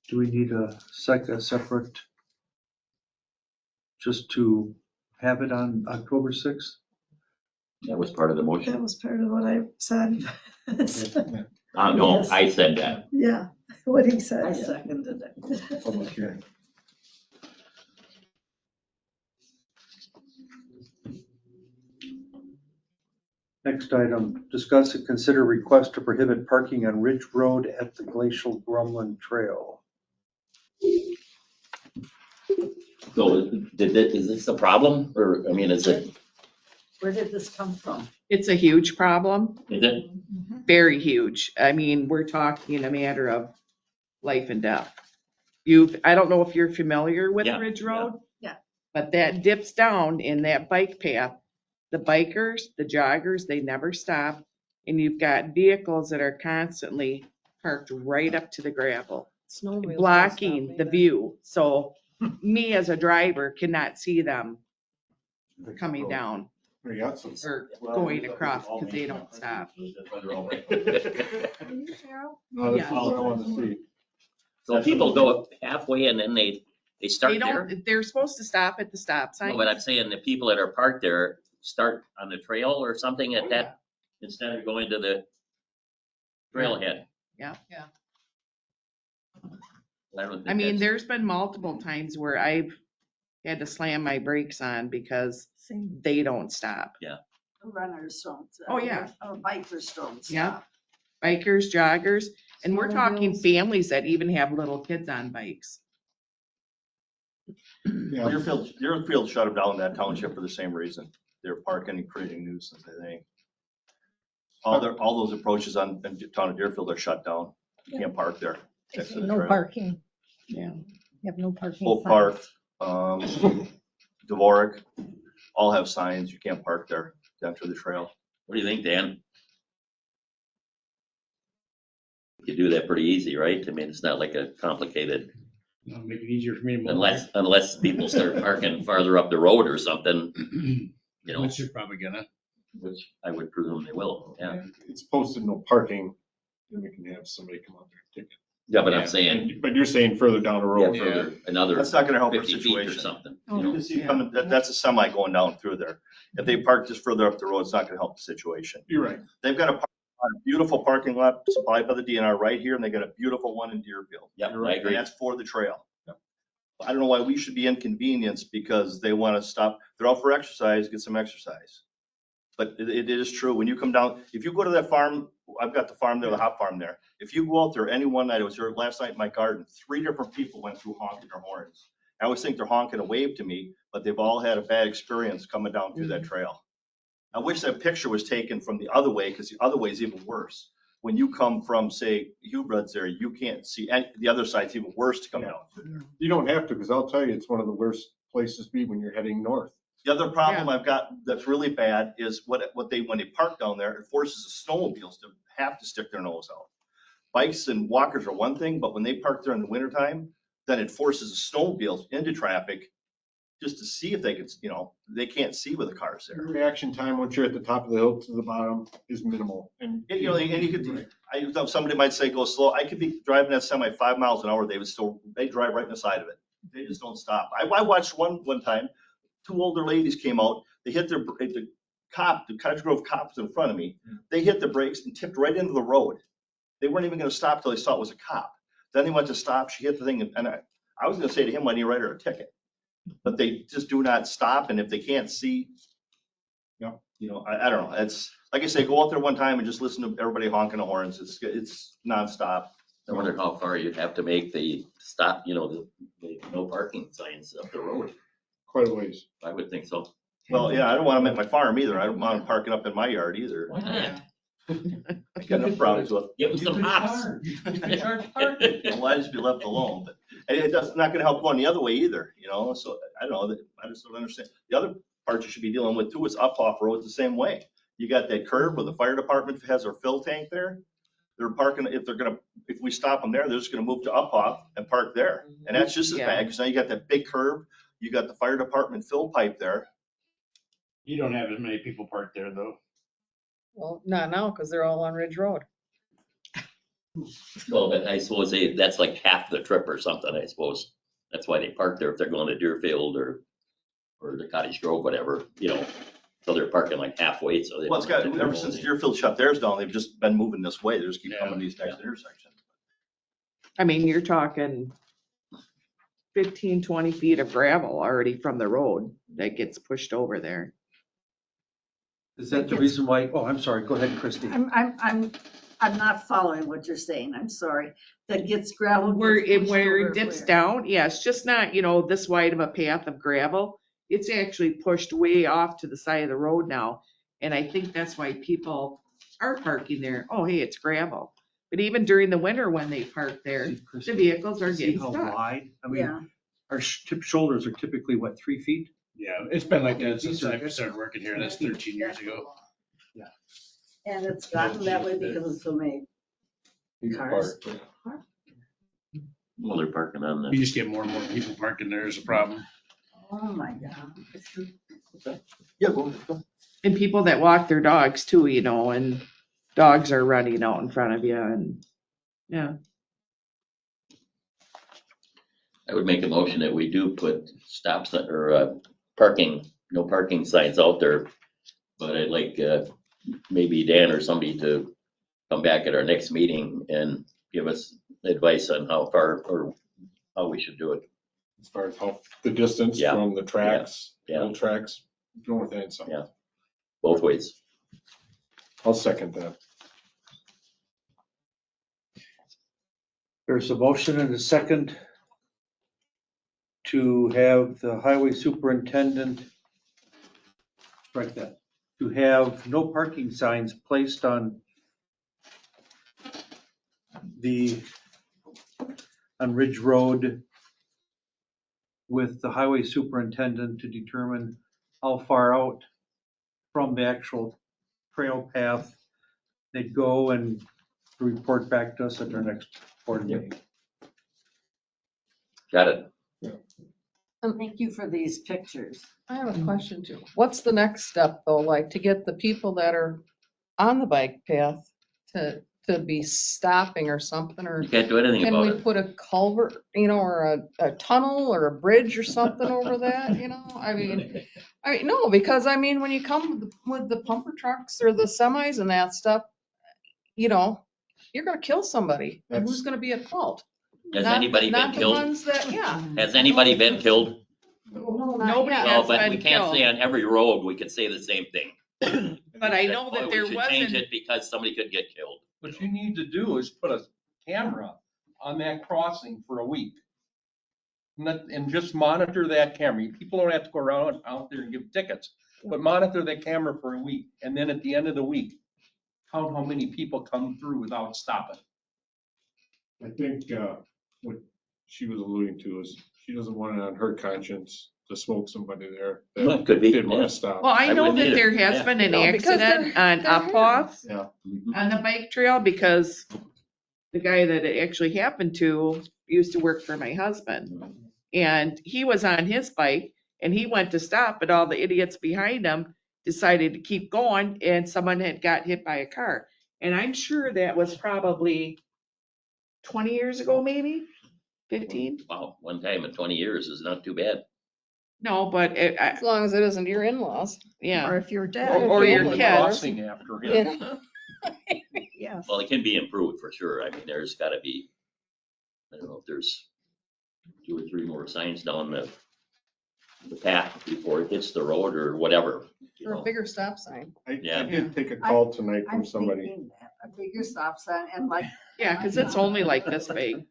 do we need a separate, just to have it on October 6th? That was part of the That motion. was part of what I said. No, I said that. Yeah, what he said. I yeah. seconded it. Public hearing. Next item, discuss and consider request to prohibit parking on Ridge Road at the Glacial Grumland Trail. So is this a problem or, I mean, is it, Where did this come from? It's a huge problem, is it? very huge. I mean, we're talking a matter of life and death. I don't know if you're familiar with Yeah, Ridge yeah. Road? Yeah. But that dips down in that bike path. The bikers, the joggers, they never stop. And you've got vehicles that are constantly parked right up to the gravel, blocking the view. So me as a driver cannot see them coming down or going across because they don't stop. Are you, Cheryl? Oh, that's Yeah. all I wanted to see. So people go halfway and then they start They there? don't, they're supposed to stop at the stop sign. No, but I'm saying the people that are parked there start on the trail or something at that, instead of going to the trailhead. Yeah. don't think I mean, that's- there's been multiple times where I've had to slam my brakes on because they don't stop. The runners don't. Oh, yeah. Or bikers don't. Yeah. stop. Bikers, joggers, and we're talking Snowmobiles. families that even have little kids on bikes. Yeah, Deerfield shut them down in that township for the same reason. They're parking and creating nuisance, I think. All those approaches on in town of Deerfield are shut down. You can't park there. next to the No trail. parking. Yeah. You have no parking. Oak Park, Dvorak, all have signs. You can't park there to enter the trail. What do you think, Dan? You do that pretty easy, right? I mean, it's not like a complicated Make it easier for me to move. Unless people start parking farther up the road or something, you know, Which you're probably gonna. which I would presume they will, yeah. It's posted no parking, then we can have somebody come out there and ticket. Yeah, but I'm saying, But you're saying further down the yeah, road. further, another That's not gonna help our 50 feet or situation. something. Oh, You know? You see coming, that's a semi going down through there. If they park just further up the road, it's not gonna help the situation. You're right. They've got a beautiful parking lot supplied by the DNR right here, and they got a beautiful one in Deerfield. Yeah, You're I right, agree. and that's for the trail. I don't know why we should be inconvenienced because they want to stop, they're out for exercise, get some exercise. But it is true, when you come down, if you go to that farm, I've got the farm there, the hop farm there. If you go out there any one night, I was here last night in my garden, 3 different people went through honking their horns. I always think they're honking a wave to me, but they've all had a bad experience coming down through that trail. I wish that picture was taken from the other way, because the other way is even worse. When you come from, say, Hubred's there, you can't see, and the other side's even worse to come down through there. You don't have to, because I'll tell you, it's one of the worst places to be when you're heading north. The other problem I've got that's really bad is when they park down there, it forces the snowmobiles to have to stick their nose out. Bikes and walkers are one thing, but when they park there in the wintertime, then it forces the snowmobiles into traffic just to see if they could, they can't see with the cars Your there. reaction time once you're at the top of the hill to the bottom is minimal. And And you could, somebody might say go slow. I could be driving that semi 5 miles an hour. They drive right in the side of it. They just don't stop. I watched one time, 2 older ladies came out. They hit the Cottage Grove cops in front of me. They hit the brakes and tipped right into the road. They weren't even going to stop till they saw it was a cop. Then they went to stop. She hit the thing, and I was going to say to him, why didn't you write her a ticket? But they just do not stop, and if they can't see, I don't know. It's like I say, go out there one time and just listen to everybody honking the horns. It's nonstop. I wonder how far you'd have to make the stop, the no parking signs up the road. quite a ways. I would think so. Well, yeah, I don't want them at my farm either. I don't want them parking up in my yard either. Why not? I got enough problems with. Give them some hops. Well, I just be left alone, but it's not gonna help going the other way either, so I don't know, I just don't understand. The other part you should be dealing with too is off roads the same way. You got that curve where the fire department has their fill tank there. They're parking, if we stop them there, they're just gonna move to off and park there. And that's just as Yeah. bad, because now you got that big curve, you got the fire department fill pipe there. You don't have as many people parked there though. Well, not now, because they're all on Ridge Road. Well, but I suppose that's like half the trip or something, I suppose. That's why they park there if they're going to Deerfield or the Cottage Grove, whatever, so they're parking like halfway, so they. Well, it's don't got, have to ever go since in. Deerfield shut theirs down, they've just been moving this way. They just keep Yeah. coming to these next intersections. I mean, you're talking 15, 20 feet of gravel already from the road that gets pushed over there. Is that the reason why, I'm sorry, go ahead, Christie. I'm not following what you're saying. I'm sorry. That gets gravel. Where gets pushed where over it dips where? down, yeah, it's just not, this wide of a path of gravel. It's actually pushed way off to the side of the road now. And I think that's why people are parking there. Oh, hey, it's gravel. But even during the winter when they park there, the vehicles are See getting how stuck. wide? I mean, Yeah, our tip shoulders are typically, 3 feet? Yeah, it's been like that since These are- I started working here. That's 13 years ago. and it's gotten that way because of so many cars. Well, they're parking on You the, just get more and more people parking there is a problem. Oh, my God. Yeah, go ahead. And people that walk their dogs too, and dogs are running out in front of you and, yeah. I would make a motion that we do put stop sign or no parking signs out there. But I'd like maybe Dan or somebody to come back at our next meeting and give us advice on how far or how we should do it. As far as how the distance Yeah. from the tracks, Yeah. old tracks, north and south. Yeah. Both ways. I'll second that. There's a motion and a second to have the highway superintendent, strike that, to have no parking signs placed on Ridge Road with the highway superintendent to determine how far out from the actual trail path they'd go and report back to us at our next board meeting. Got it. Thank you for these pictures. I have a question too. What's the next step though, like to get the people that are on the bike path to be stopping or something, or You can't do anything can about we it. put a culvert, or a tunnel or a bridge or something over that, I mean, no, because I mean, when you come with the pumper trucks or the semis and that stuff, you're gonna kill somebody, and who's That's- gonna be at fault? Has Not anybody been not the killed? ones that, yeah. Has anybody been killed? No, not Nobody yet. has No, but we been can't say killed. on every road, we could say the same thing. But I know that there We should change wasn't, it because somebody could get killed. What you need to do is put a camera on that crossing for a week. And just monitor that camera. People don't have to go around out there and give tickets, but monitor that camera for a week. And then at the end of the week, count how many people come through without stopping. I think, what she was alluding to is she doesn't want it on her conscience to smoke somebody there. that Could be, Didn't want yeah. to stop. well, I I know wouldn't that either. there has Yeah. been an No, because accident on they're Uphoff Yeah. on the bike trail because the guy that it actually happened to used to work for my husband. And he was on his bike and he went to stop, but all the idiots behind him decided to keep going and someone had got hit by a car. And I'm sure that was probably 20 years ago, maybe 15. Wow, one time in 20 years is not too bad. No, but As long as it isn't your in-laws. yeah. Or if you're dead. Or your family kids. Crossing after him. Yes. Well, it can be improved for sure. I mean, there's gotta be, I don't know if there's 2 or 3 more signs down the path before it hits the road or whatever. Or a bigger stop sign. I Yeah. did take a call tonight I'm from somebody. thinking that, a bigger stop sign, and like, Yeah, because it's only like this big.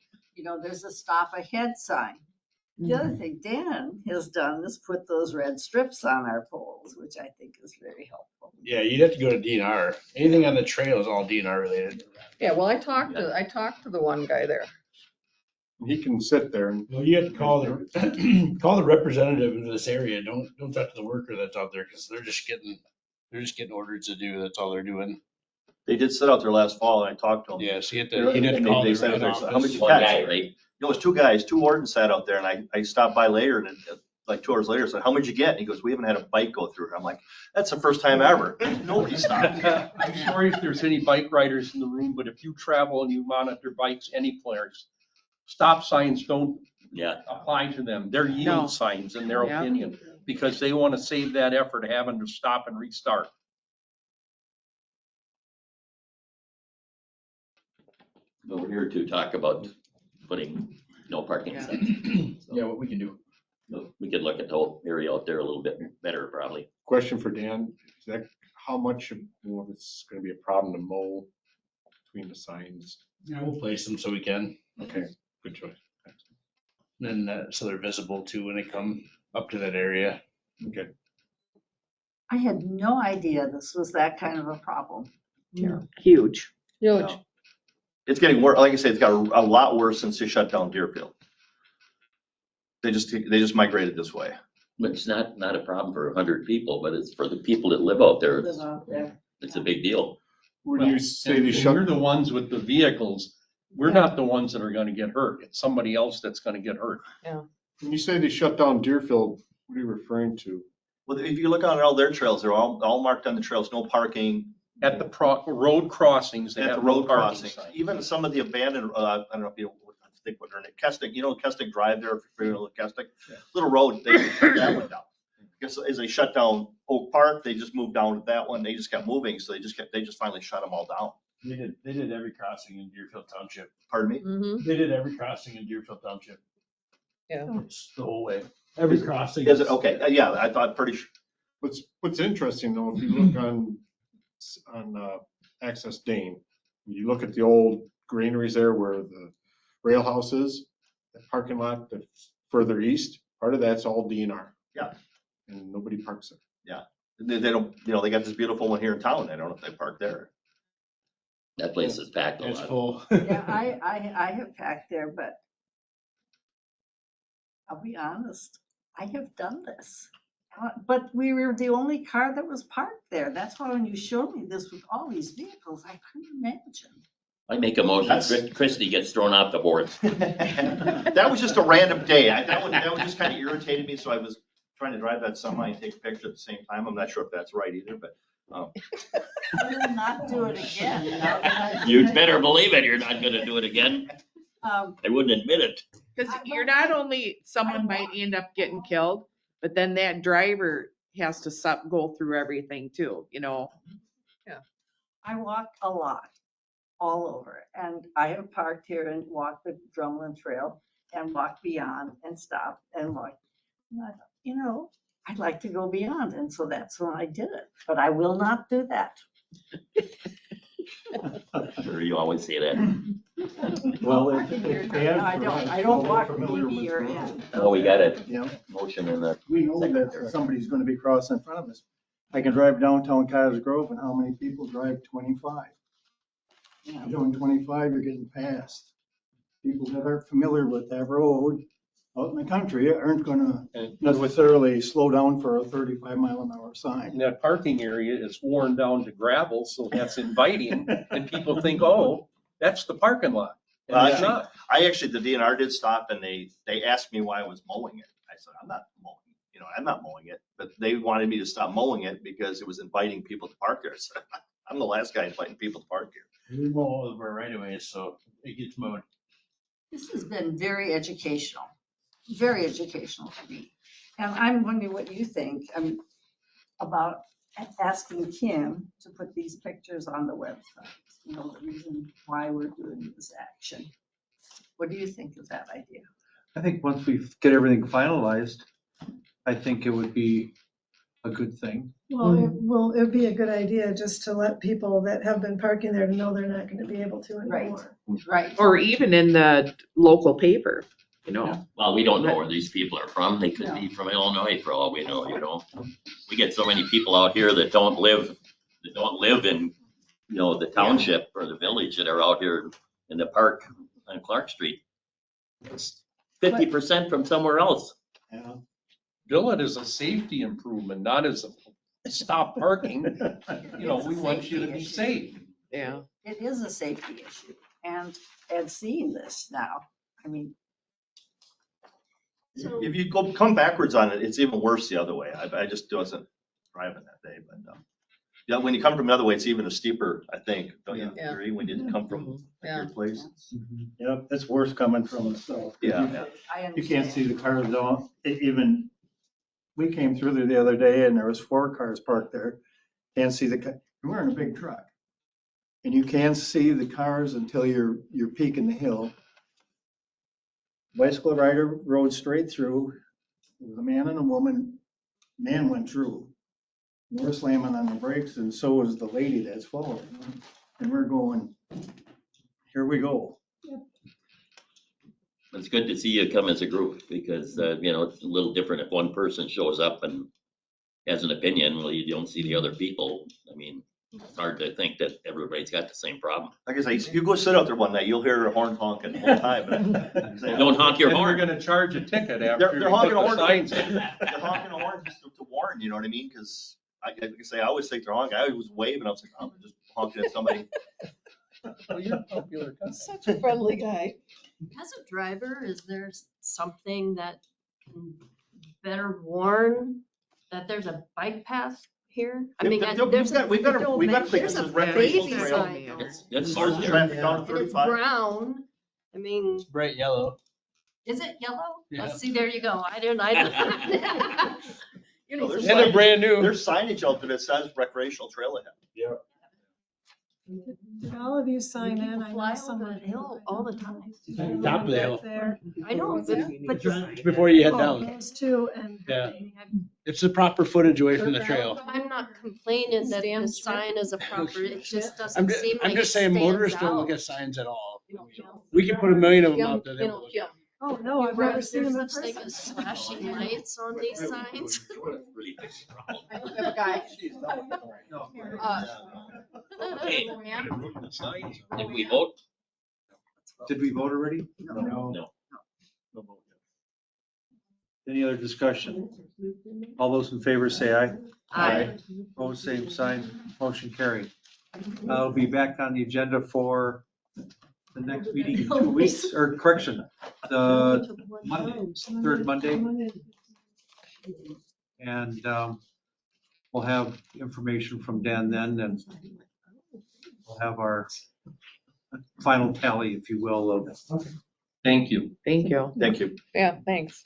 there's a stop ahead sign. The other thing Dan has done is put those red strips on our poles, which I think is very helpful. Yeah, you'd have to go to DNR. Anything on the trail is all DNR related. Yeah, well, I talked to the one guy there. He can sit there and. Well, you have to call the, call the representative of this area. Don't talk to the worker that's out there because they're just getting orders to do. That's all they're doing. They did sit out there last fall and I talked to them. Yeah, so you'd And have to call they the said, right how much office. you One catch? guy, right? It was 2 guys, 2 wardens sat out there and I stopped by later and like 2 hours later, said, how much you get? And he goes, we haven't had a bike go through here. I'm like, that's the first time ever. Nobody stopped. I'm sorry if there's any bike riders in the room, but if you travel and you monitor bikes anywhere, stop signs don't Yeah, apply to them. They're No. yield signs in their Yeah. opinion, because they want to save that effort of having to stop and restart. we're here to talk about putting no parking signs. Yeah, what we can do. So we could look at the whole area out there a little bit better, probably. Question for Dan, is that how much of it's gonna be a problem to mow between the signs? Yeah, we'll place them so we can. Okay, good choice. Then, so they're visible too when they come up to that area. Okay. I had no idea this was that kind of a problem. Huge. Huge. It's getting worse. Like I say, it's got a lot worse since they shut down Deerfield. They just migrated this way. But it's not a problem for 100 people, but it's for the people that live out there. Live out there. It's a big deal. When you say And they shut, we're the ones with the vehicles. We're not the ones that are going to get hurt. It's somebody else that's going to get hurt. when you say they shut down Deerfield, what are you referring to? Well, if you look on all their trails, they're all marked on the trails, no parking At the road crossings, they at the have road road parking crossings. signs. Even some of the abandoned, I don't know if you, I think what her name, Kestic, Kestic Drive there, if you're familiar with Kestic, little road, they shut that one down. Because as they shut down Oak Park, they just moved down to that one. They just kept moving, so they just finally shut them all down. They did every crossing in Deerfield Township. Pardon me? Mm-hmm. They did every crossing in Deerfield Township. Yeah. It's the whole way. Every crossing. Is it, okay, yeah, I thought pretty sure. What's interesting though, if you look on Access Dane, you look at the old granaries there where the rail house is, the parking lot that's further east, part of that's all DNR. Yeah. And nobody parks there. They don't, they got this beautiful one here in town. I don't know if they park there. That place is packed a It's lot. full. Yeah, I have packed there, but I'll be honest, I have done this. But we were the only car that was parked there. That's why when you showed me this with all these vehicles, I couldn't imagine. I make a motion, Christie gets thrown off the board. That was just a random day. That was just kind of irritated me, so I was trying to drive that semi and take a picture at the same time. I'm not sure if that's right either, but. I will not do it again. Now that I- You better believe it, you're not gonna do it again. Um, I wouldn't admit it. Because you're not only, someone might end up getting killed, but then that driver has to go through everything too, you know? I walk a lot, all over, and I have parked here and walked the Drumlin Trail and walked beyond and stopped and looked. And I thought, you know, I'd like to go beyond, and so that's when I did it, but I will not do that. Sure, you always say that. Well, I don't walk maybe or in. Oh, we got a Yeah, motion in the. we know that somebody's gonna be crossing in front of us. I can drive downtown Cottage Grove, and how many people drive 25? Yeah. Doing 25, you're getting past. People that aren't familiar with that road out in the country aren't gonna necessarily slow down for a 35-mile-an-hour sign. And that parking area is worn down to gravel, so that's inviting, and people think, oh, that's the parking lot. And it's not. The DNR did stop and they asked me why I was mowing it. I said, I'm not mowing, I'm not mowing it, but they wanted me to stop mowing it because it was inviting people to park there. So I'm the last guy inviting people to park here. We mow all of our right of ways, so it gets mowed. This has been very educational for me. And I'm wondering what you think about asking Kim to put these pictures on the website. You know, the reason why we're doing this action. What do you think of that idea? I think once we get everything finalized, I think it would be a good thing. Well, it'd be a good idea just to let people that have been parking there to know they're not gonna be able to anymore. Right. Or even in the local paper, you know? Well, we don't know where these people are from. They could be from Illinois for all we know, We get so many people out here that don't live in, the township or the village that are out here in the park on Clark Street. It's 50% from somewhere else. Yeah. Bill it as a safety improvement, not as a stop parking. We want you to be safe. Yeah. It is a safety issue. And seeing this now, I mean. If you come backwards on it, it's even worse the other way. I just wasn't driving that day, but when you come from the other way, it's even a steeper, I think. Don't you agree? When you come from your place. Yep, it's worse coming from the south. Yeah. You can't see the cars on, even, we came through there the other day and there was 4 cars parked there. Can't see we're in a big truck. And you can't see the cars until you're peaking the hill. Bicycle rider rode straight through. There was a man and a woman. Man went through. We're slamming on the brakes and so is the lady that's following. And we're going, here we go. It's good to see you come as a group because, it's a little different if one person shows up and has an opinion. Well, you don't see the other people. I mean, it's hard to think that everybody's got the same problem. Like I say, you go sit out there one night, you'll hear a horn honking the whole time. Don't honk your And horn. we're gonna charge a ticket after They're you honking put a the horn. signs in. They're honking a horn just to warn, you know what I mean? Because like I say, I always think they're honking. I was waving, I was like, I'm just honking at somebody. Well, you're a popular guy. Such a friendly guy. As a driver, is there something that can better warn that there's a bike path here? I mean, We've there's got places, there's a recreational baby trail. sign. It's Slows marked the there. traffic down to And it's 35. brown. I mean, Bright yellow. is it yellow? Yeah. Let's see, there you go. I didn't. You No, know, there's And a signage- brand new. There's signage out there that says recreational trail ahead. Did all of you sign in? I know fly some over of that hill all the time. Top of the hill. There. I know, but It's before you head Oh, down. those two and. Yeah. It's the proper footage away from the trail. I'm not complaining that the sign is a proper, it just I'm doesn't just, seem like I'm it just saying stands motorists don't look out. at signs at all. You know, Jim. We can put a million of them Jim, out there. you they know, won't. Jim, Oh, no, I've never seen them in there's such thing person. as flashing lights on these signs. Really big problem. I have a guy. Hey, did we vote? Did we vote already? No. No. Any other discussion? All those in favor say aye. Aye. Opposed, same sign. Motion carried. I'll be back on the agenda for The next meeting in 2 weeks, or correction, the Monday, third Monday. And we'll have information from Dan then, and we'll have our final tally, if you will, of. Thank you. Thank you. Thank you. Yeah, thanks.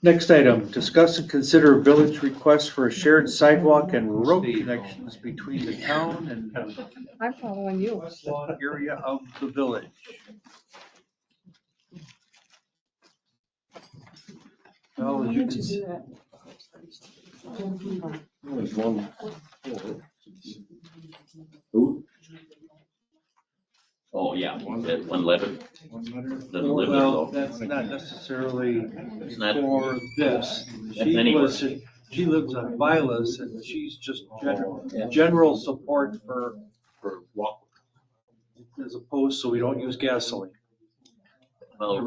Next item, discuss and consider village request for a shared sidewalk and road connections between the town and I'm following you. Westlawn area of the village. Well, as you can see, There's one. Who? Oh, yeah, that one letter. Doesn't live there, well, though. that's not necessarily It's not- for this. She anywhere. was, she lives on Vilas, and she's just general support for walk. as opposed, so we don't use gasoline. Well,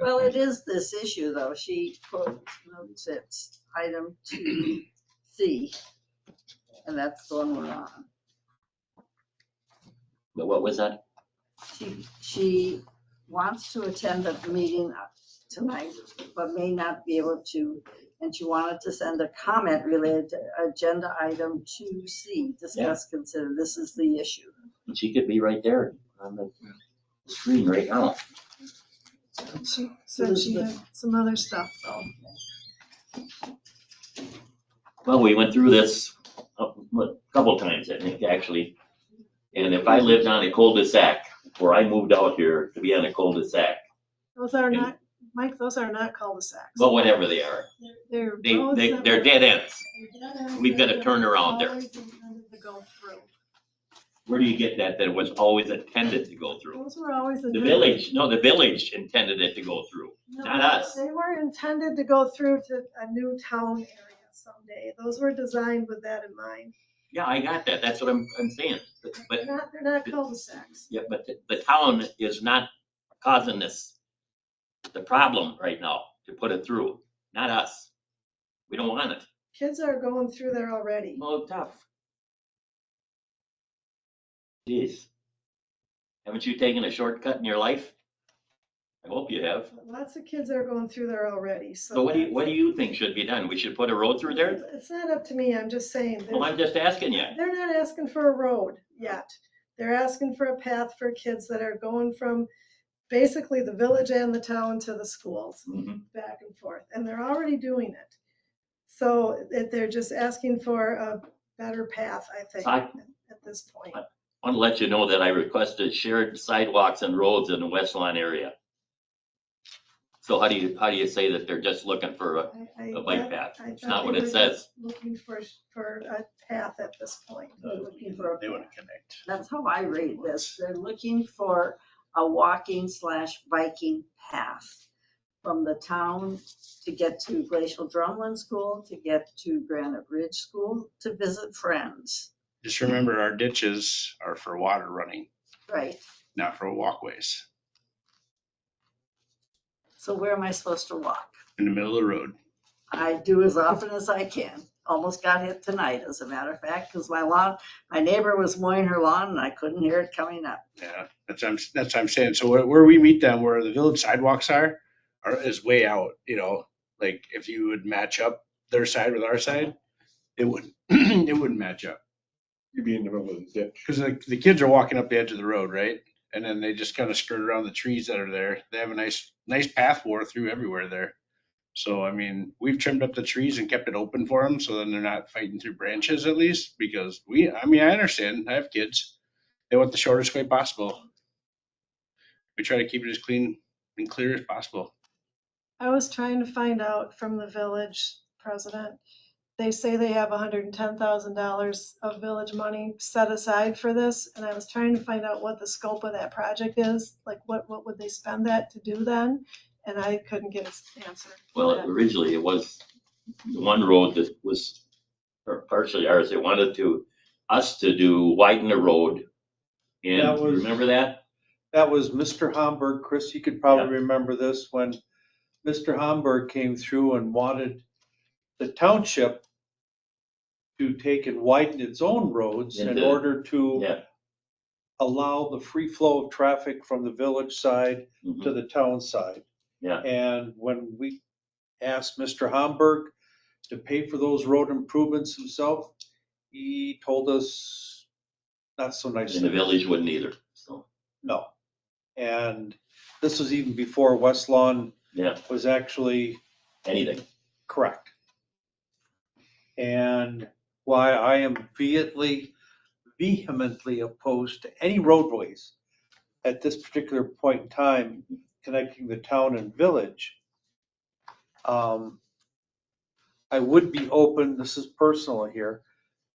Well, it is this issue, though. She notes it's item 2C, and that's the one we're on. but what was that? She wants to attend the meeting tonight, but may not be able to. And she wanted to send a comment related to agenda item 2C, discuss, consider. This is the issue. She could be right there on the screen right now. She said she had some other stuff, though. Well, we went through this a couple times, I think, actually. And if I lived on a cul-de-sac, where I moved out here to be on a cul-de-sac, Those are not, Mike, those are not cul-de-sacs. well, whatever they are, They're roads that they're were- dead ends. They're dead ends We've got to that turn were around there. always intended to go through. Where do you get that it was always intended to go through? Those were always. The village intended it to go through, not us. They were intended to go through to a new town area someday. Those were designed with that in mind. Yeah, I got that, that's what I'm saying. But, They're not cul-de-sacs. yeah, but the town is not causing this, the problem right now, to put it through, not us. We don't want it. Kids are going through there already. Oh, tough. Jeez. Haven't you taken a shortcut in your life? I hope you have. Lots of kids are going through there already, so. So what do you think should be done? We should put a road through there? It's not up to me, I'm just saying. Well, I'm just asking you. They're not asking for a road yet. They're asking for a path for kids that are going from basically the village and the town to the schools, back and forth, and they're already doing it. So they're just asking for a better path, I think, at this point. I want to let you know that I requested shared sidewalks and roads in the West Lawn area. So how do you say that they're just looking for a bike path? It's not what it says. Looking for a path at this point. Looking for a They want to connect. That's how I read this. They're looking for a walking/biking path from the town to get to Glacial Drumlin School, to get to Granite Ridge School, to visit friends. Just remember, our ditches are for water running, Right. not for walkways So where am I supposed to walk? in the middle of the road. I do as often as I can. Almost got hit tonight, as a matter of fact, because my neighbor was mowing her lawn and I couldn't hear it coming up. Yeah, that's what I'm saying. So where we meet them, where the village sidewalks is way out, like if you would match up their side with our side, it wouldn't, it wouldn't match up. You'd be in the middle of the ditch. Because the kids are walking up the edge of the road, right? And then they just kind of skirt around the trees that are there. They have a nice path wore through everywhere there. So, I mean, we've trimmed up the trees and kept it open for them, so then they're not fighting through branches at least, because I understand, I have kids. They want the shortest way possible. We try to keep it as clean and clear as possible. I was trying to find out from the village president. They say they have $110,000 of village money set aside for this, and I was trying to find out what the scope of that project is. Like, what would they spend that to do then? And I couldn't get an answer. Well, originally it was the one road that was partially ours. They wanted us to widen the road. And That was- remember that? That was Mr. Homburg. Chris, you could probably remember this when Mr. Homburg came through and wanted the township to take and widen its own roads in Into- order to allow the free flow of traffic from the village side to the town side. Yeah. And when we asked Mr. Hamburg to pay for those road improvements himself, he told us not so nice. And the things. village wouldn't either, so. No. And this was even before West Lawn Yeah, was actually anything. correct. And why I am vehemently opposed to any roadways at this particular point in time connecting the town and village. I would be open, this is personal here,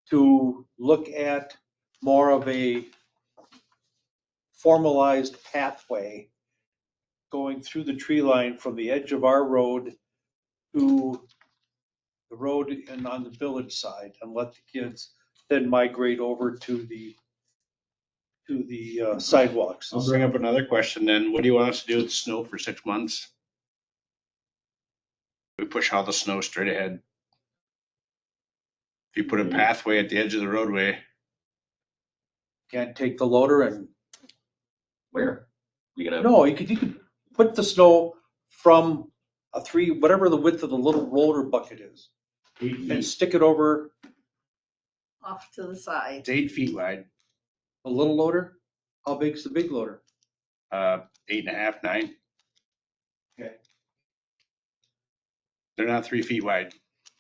to look at more of a formalized pathway going through the tree line from the edge of our road to the road and on the village side, and let the kids then migrate over to the sidewalks. I'll bring up another question then. What do you want us to do with the snow for 6 months? We push all the snow straight ahead. If you put a pathway at the edge of the roadway, Can't take the loader and, Where? You gotta. no, you could put the snow from whatever the width of the little roller bucket is, and stick it over Off to the side. it's 8 feet wide, a little loader. How big's the big loader? 8.5, 9. Okay. They're not 3 feet wide.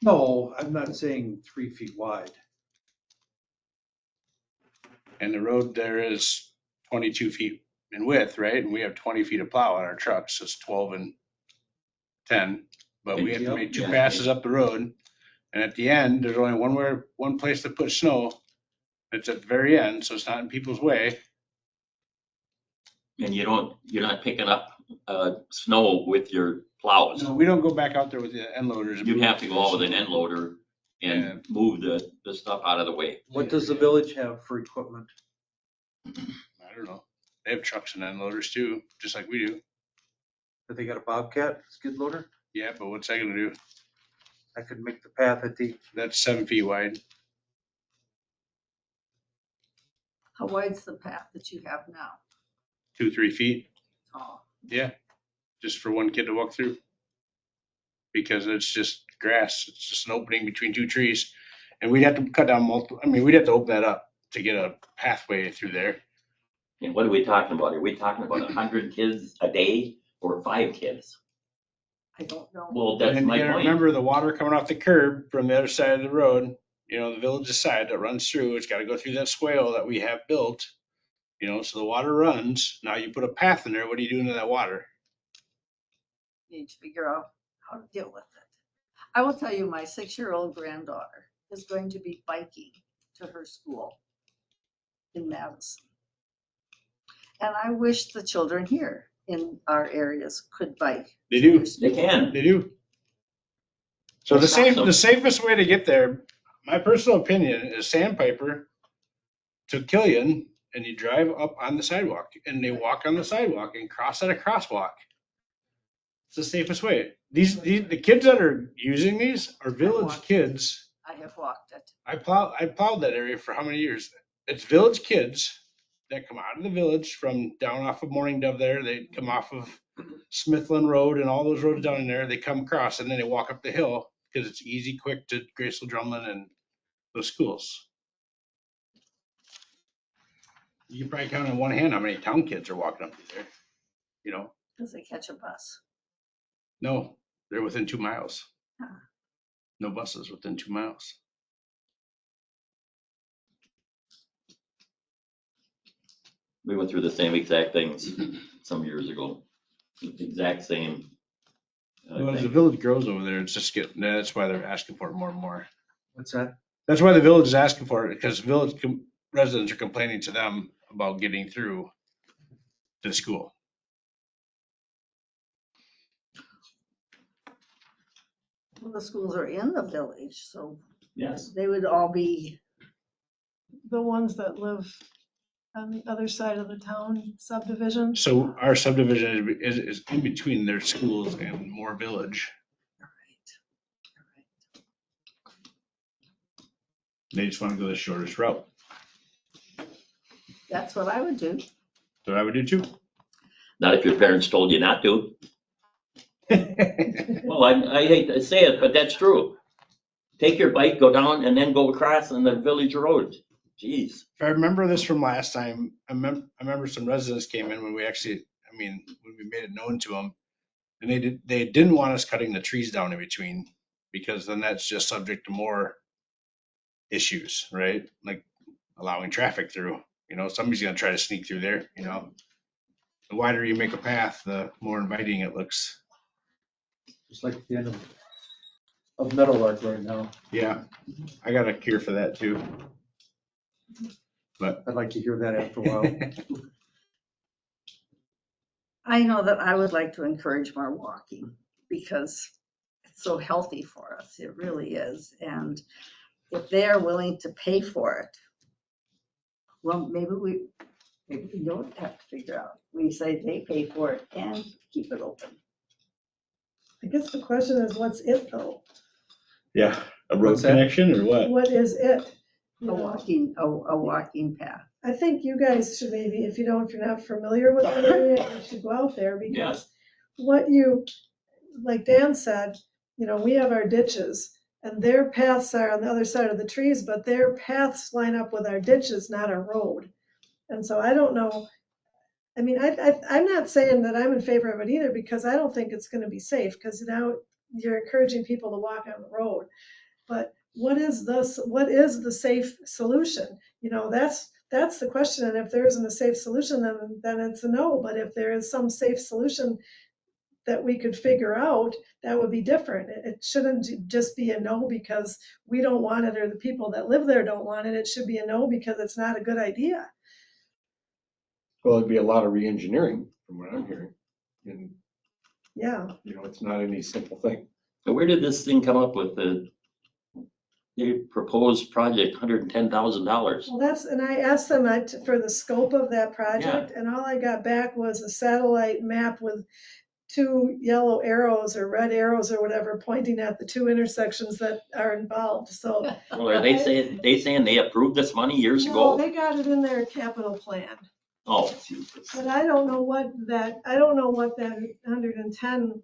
No, I'm not saying 3 feet wide. And the road there is 22 feet in width, right? And we have 20 feet of plow on our trucks, so it's 12 and 10. But we have to make 2 passes up the road. And at the end, there's only one place to put snow. It's at the very end, so it's not in people's way. And you're not picking up, snow with your plows. No, we don't go back out there with the end loaders. You have to go out with an end loader and move the stuff out of the way. What does the village have for equipment? I don't know. They have trucks and end loaders too, just like we do. Do they got a Bobcat skid loader? Yeah, but what's that gonna do? I could make the path at the, That's 7 feet wide. How wide's the path that you have now? 2-3 feet. Oh, Yeah, just for one kid to walk through. Because it's just grass. It's just an opening between 2 trees. And we'd have to cut down we'd have to open that up to get a pathway through there. And what are we talking about? Are we talking about 100 kids a day or 5 kids? I don't know. Well, that's And my you gotta point. remember the water coming off the curb from the other side of the road, the village's side that runs through, it's gotta go through that swale that we have built. So the water runs. Now you put a path in there, what are you doing to that water? Need to figure out how to deal with it. I will tell you, my 6-year-old granddaughter is going to be biking to her school in Madison. And I wish the children here in our areas could bike. They do. They can. They do. So the safest way to get there, my personal opinion, is Sandpiper to Killian, and you drive up on the sidewalk, and they walk on the sidewalk and cross at a crosswalk. It's the safest way. The kids that are using these are village kids. I have walked it. I plowed that area for how many years? It's village kids that come out of the village from down off of Morning Dove there. They come off of Smithland Road and all those roads down in there. They come across and then they walk up the hill because it's easy, quick to Graceville, Drumlin, and those schools. You can probably count on one hand how many town kids are walking up through there. Because they catch a bus. No, they're within 2 miles. Huh. No buses within 2 miles. We went through the same exact things some years ago. The exact same. Well, as the thing. village grows over there, it's just that's why they're asking for it more and more. what's that? That's why the village is asking for it, because residents are complaining to them about getting through to the school. Well, the schools are in the village, so Yes. they would all be, The ones that live on the other side of the town subdivision. So our subdivision is in between their schools and Moore Village. They just want to go the shortest route. That's what I would do. So I would do too. Not if your parents told you not to. Well, I hate to say it, but that's true. Take your bike, go down, and then go across on the village road. Jeez. If I remember this from last time, I remember some residents came in when we actually, when we made it known to them. And they didn't want us cutting the trees down in between, because then that's just subject to more issues, right? Like allowing traffic through, somebody's gonna try to sneak through there, The wider you make a path, the more inviting it looks. Just like at the end of Meadowlark right now. Yeah, I got a cure for that too. But I'd like to hear that after a while. I know that I would like to encourage more walking because it's so healthy for us. It really is. And if they are willing to pay for it, well, maybe we don't have to figure out. We say they pay for it and keep it open. I guess the question is, what's it though? yeah, a road What's that? connection or what? What is it? You A know, walking path. I think you guys should maybe, if you're not familiar with the area, you should go out there because like Dan said, we have our ditches and their paths are on the other side of the trees, but their paths line up with our ditches, not our road. And so I don't know. I mean, I'm not saying that I'm in favor of it either because I don't think it's going to be safe because now you're encouraging people to walk on the road. But what is the safe solution? That's the question. And if there isn't a safe solution, then it's a no. But if there is some safe solution that we could figure out, that would be different. It shouldn't just be a no because we don't want it or the people that live there don't want it. It should be a no because it's not a good idea. Well, it'd be a lot of re-engineering from what I'm hearing. And, Yeah. it's not any simple thing. So where did this thing come up with the proposed project, $110,000? Well, and I asked them for the scope of that project, and all I got back was a satellite map with 2 yellow arrows or red arrows or whatever pointing at the 2 intersections that are involved. So. Well, are they saying they approved this money years No, ago? they got it in their capital plan. Oh, Jesus. But I don't know what that 110,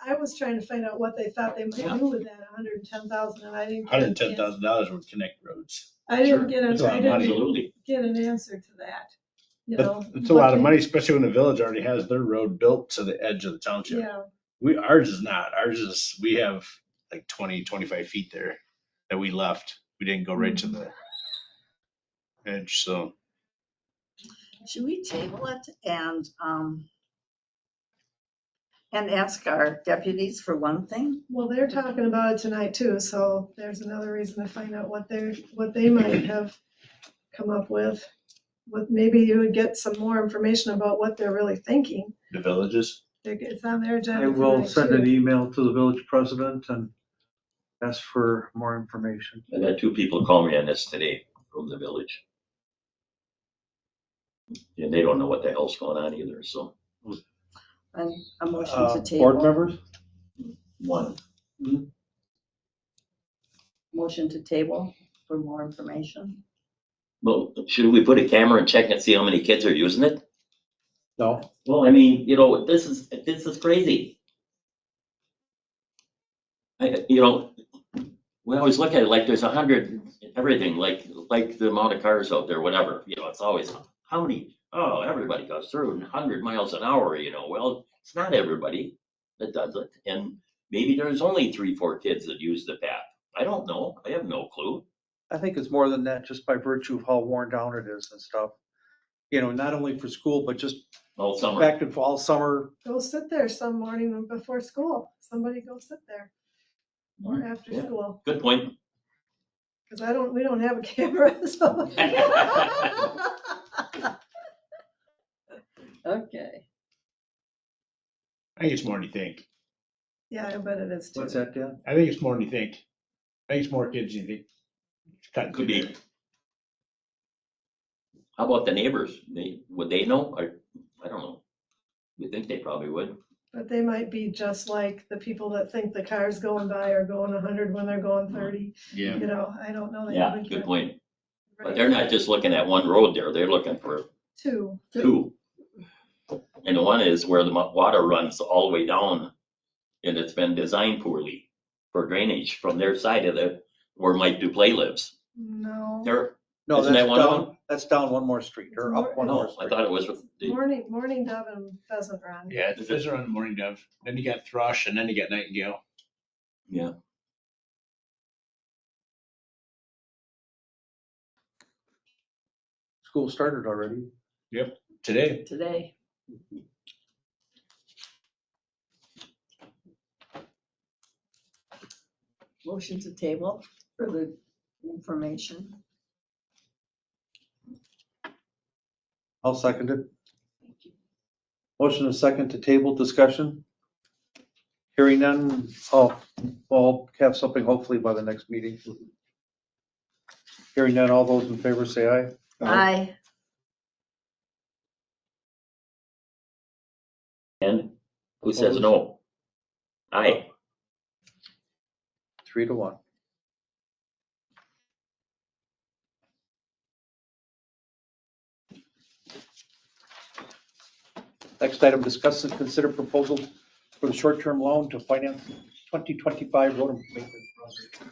I was trying to find out what they thought they might do with that 110,000 and I didn't. $110,000 would connect roads. I didn't get That's a lot of money. an answer to that. It's a lot of money, especially when the village already has their road built to the edge of the township. Yeah. Ours is not. We have like 20, 25 feet there that we left. We didn't go right to the edge, so. Should we table it and ask our deputies for one thing? Well, they're talking about it tonight too, so there's another reason to find out what they might have come up with. Maybe you would get some more information about what they're really thinking. The villages? It's on their agenda. I will tonight, send too. an email to the village president and ask for more information. I had 2 people call me on this today from the village. And they don't know what the hell's going on either, so. And a motion to table. Board members? 1. Motion to table for more information. Well, should we put a camera and check and see how many kids are using it? No. Well, I mean, this is crazy. We always look at it like there's 100 everything, like the amount of cars out there, whatever. It's always how many. Oh, everybody goes through 100 miles an hour. Well, it's not everybody that does it, and maybe there's only 3-4 kids that use the path. I don't know. I have no clue. I think it's more than that, just by virtue of how worn down it is and stuff. Not only for school, but just all summer. Back to fall, summer. Go sit there some morning before school. Somebody go sit there. Or after school. Good point. Because we don't have a camera, so. Okay. I think it's more than you think. Yeah, I bet it is too. What's that, Dan? I think it's more than you think. I think it's more kids than you think. Could be. How about the neighbors? Would they know? I don't know. You think they probably would. But they might be just like the people that think the cars going by are going 100 when they're going 30. Yeah. I don't know. Yeah, good point. But they're not just looking at one road there, they're looking for Two. two. And the one is where the water runs all the way down, and it's been designed poorly for drainage from their side of where Mike Duplay lives. No. There, No, Isn't that's that one of down, that's down one more street, or up one more no, I street. thought it was, Morning Dove and Pheasant Run. Yeah, those are on the Morning Dove. Then you got Thrush and then you got Nightingale. yeah. School started already. Yep, today. Today. Motion to table for the information. I'll second it. Motion and second to table discussion. Hearing none, I'll have something hopefully by the next meeting. Hearing none, all those in favor say aye. Aye. And who says no? Aye. 3-1. Next item, discuss and consider proposal for the short-term loan to finance 2025 road improvement project.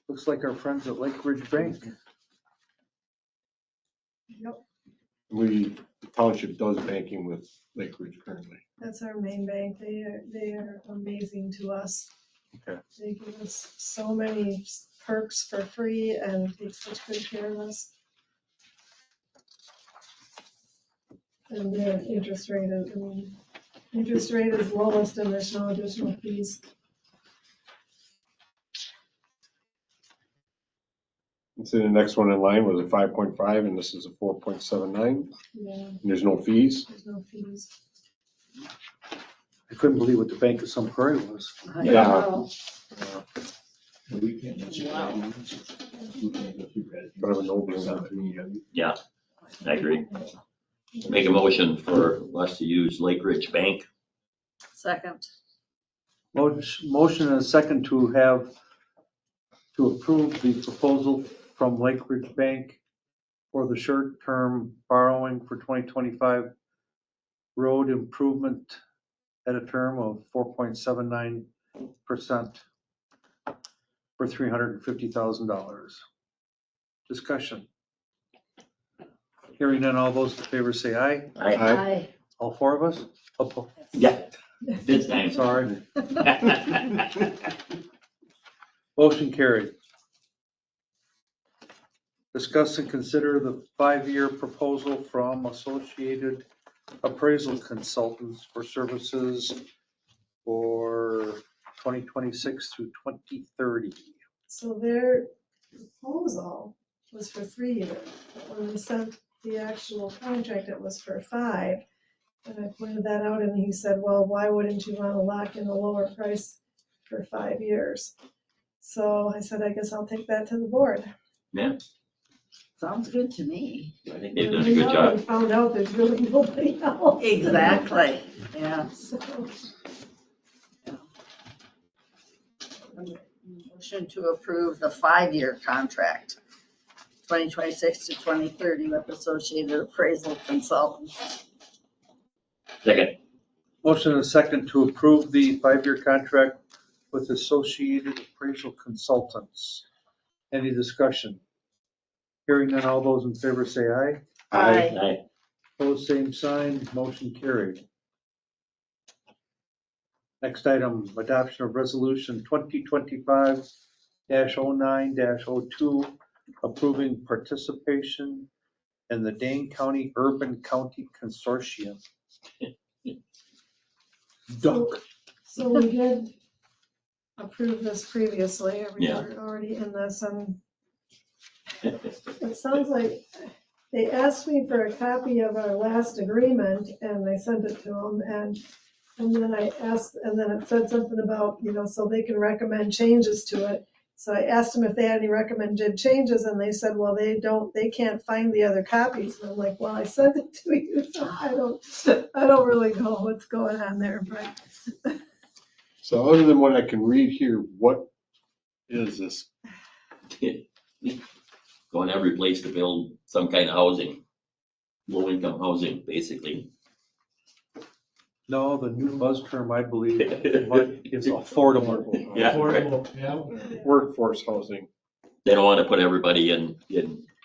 Looks like our friends at Lake Ridge Bank. Yep, The township does banking with Lake Ridge currently. that's our main bank. They are amazing to us. Okay. They give us so many perks for free and take such good care of us. And their interest rate is lowest and there's no additional fees. So the next one in line was a 5.5 and this is a 4.79. Yeah, And there's no fees. there's no fees. I couldn't believe what the Bank of Sun Prairie was. Yeah. Kind of a no-brainer. Yeah, I agree. Make a motion for us to use Lake Ridge Bank. Second. Motion and a second to approve the proposal from Lake Ridge Bank for the short-term borrowing for 2025 road improvement at a term of 4.79% for $350,000. Discussion. Hearing none, all those in favor say aye. Aye. All four of us? Yeah, this time. Sorry. Motion carried. Discuss and consider the 5-year proposal from Associated Appraisal Consultants for services for 2026 through 2030. So their proposal was for 3 years. When we sent the actual contract, it was for 5. And I pointed that out and he said, well, why wouldn't you want to lock in a lower price for 5 years? So I said, I guess I'll take that to the board. Yeah, Sounds good to me. I think they've done a We good know job. We found out there's really nobody else. Exactly, yeah. So, Motion to approve the 5-year contract, 2026 to 2030 with Associated Appraisal Consultants. Second. Motion and a second to approve the 5-year contract with Associated Appraisal Consultants. Any discussion? Hearing none, all those in favor say aye. Aye. Aye. Opposed, same sign, motion carried. Next item, adoption of resolution 2025-09-02, approving participation in the Dane County Urban County Consortium. Duck. so we did approve this previously. We Yeah. were already in this and it sounds like they asked me for a copy of our last agreement and I sent it to them and then I asked, and then it said something about, so they can recommend changes to it. So I asked them if they had any recommended changes, and they said, well, they can't find the other copies. And I'm like, well, I sent it to you, so I don't really know what's going on there, but. So other than what I can read here, what is this? Going every place to build some kind of housing, low-income housing, basically. No, the new buzz term, I believe, is affordable. Yeah. Affordable, workforce housing. They don't want to put everybody in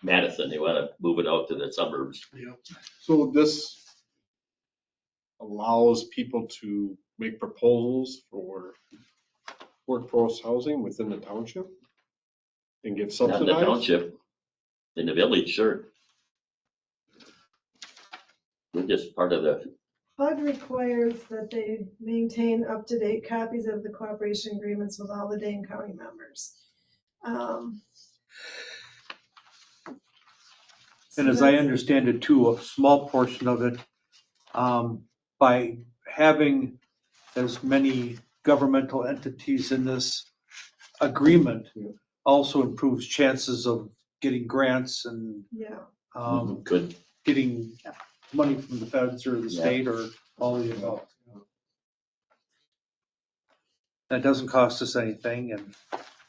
Madison. They want to move it out to the suburbs. So this allows people to make proposals for workforce housing within the township and get Not in the subsidized? township, in the village, sure. We're just part of the, HUD requires that they maintain up-to-date copies of the cooperation agreements with all the Dane County members. And as I understand it too, a small portion of it, by having as many governmental entities in this agreement also improves chances of getting grants and Yeah, good, getting money from the feds or the state or all of the above. That doesn't cost us anything and.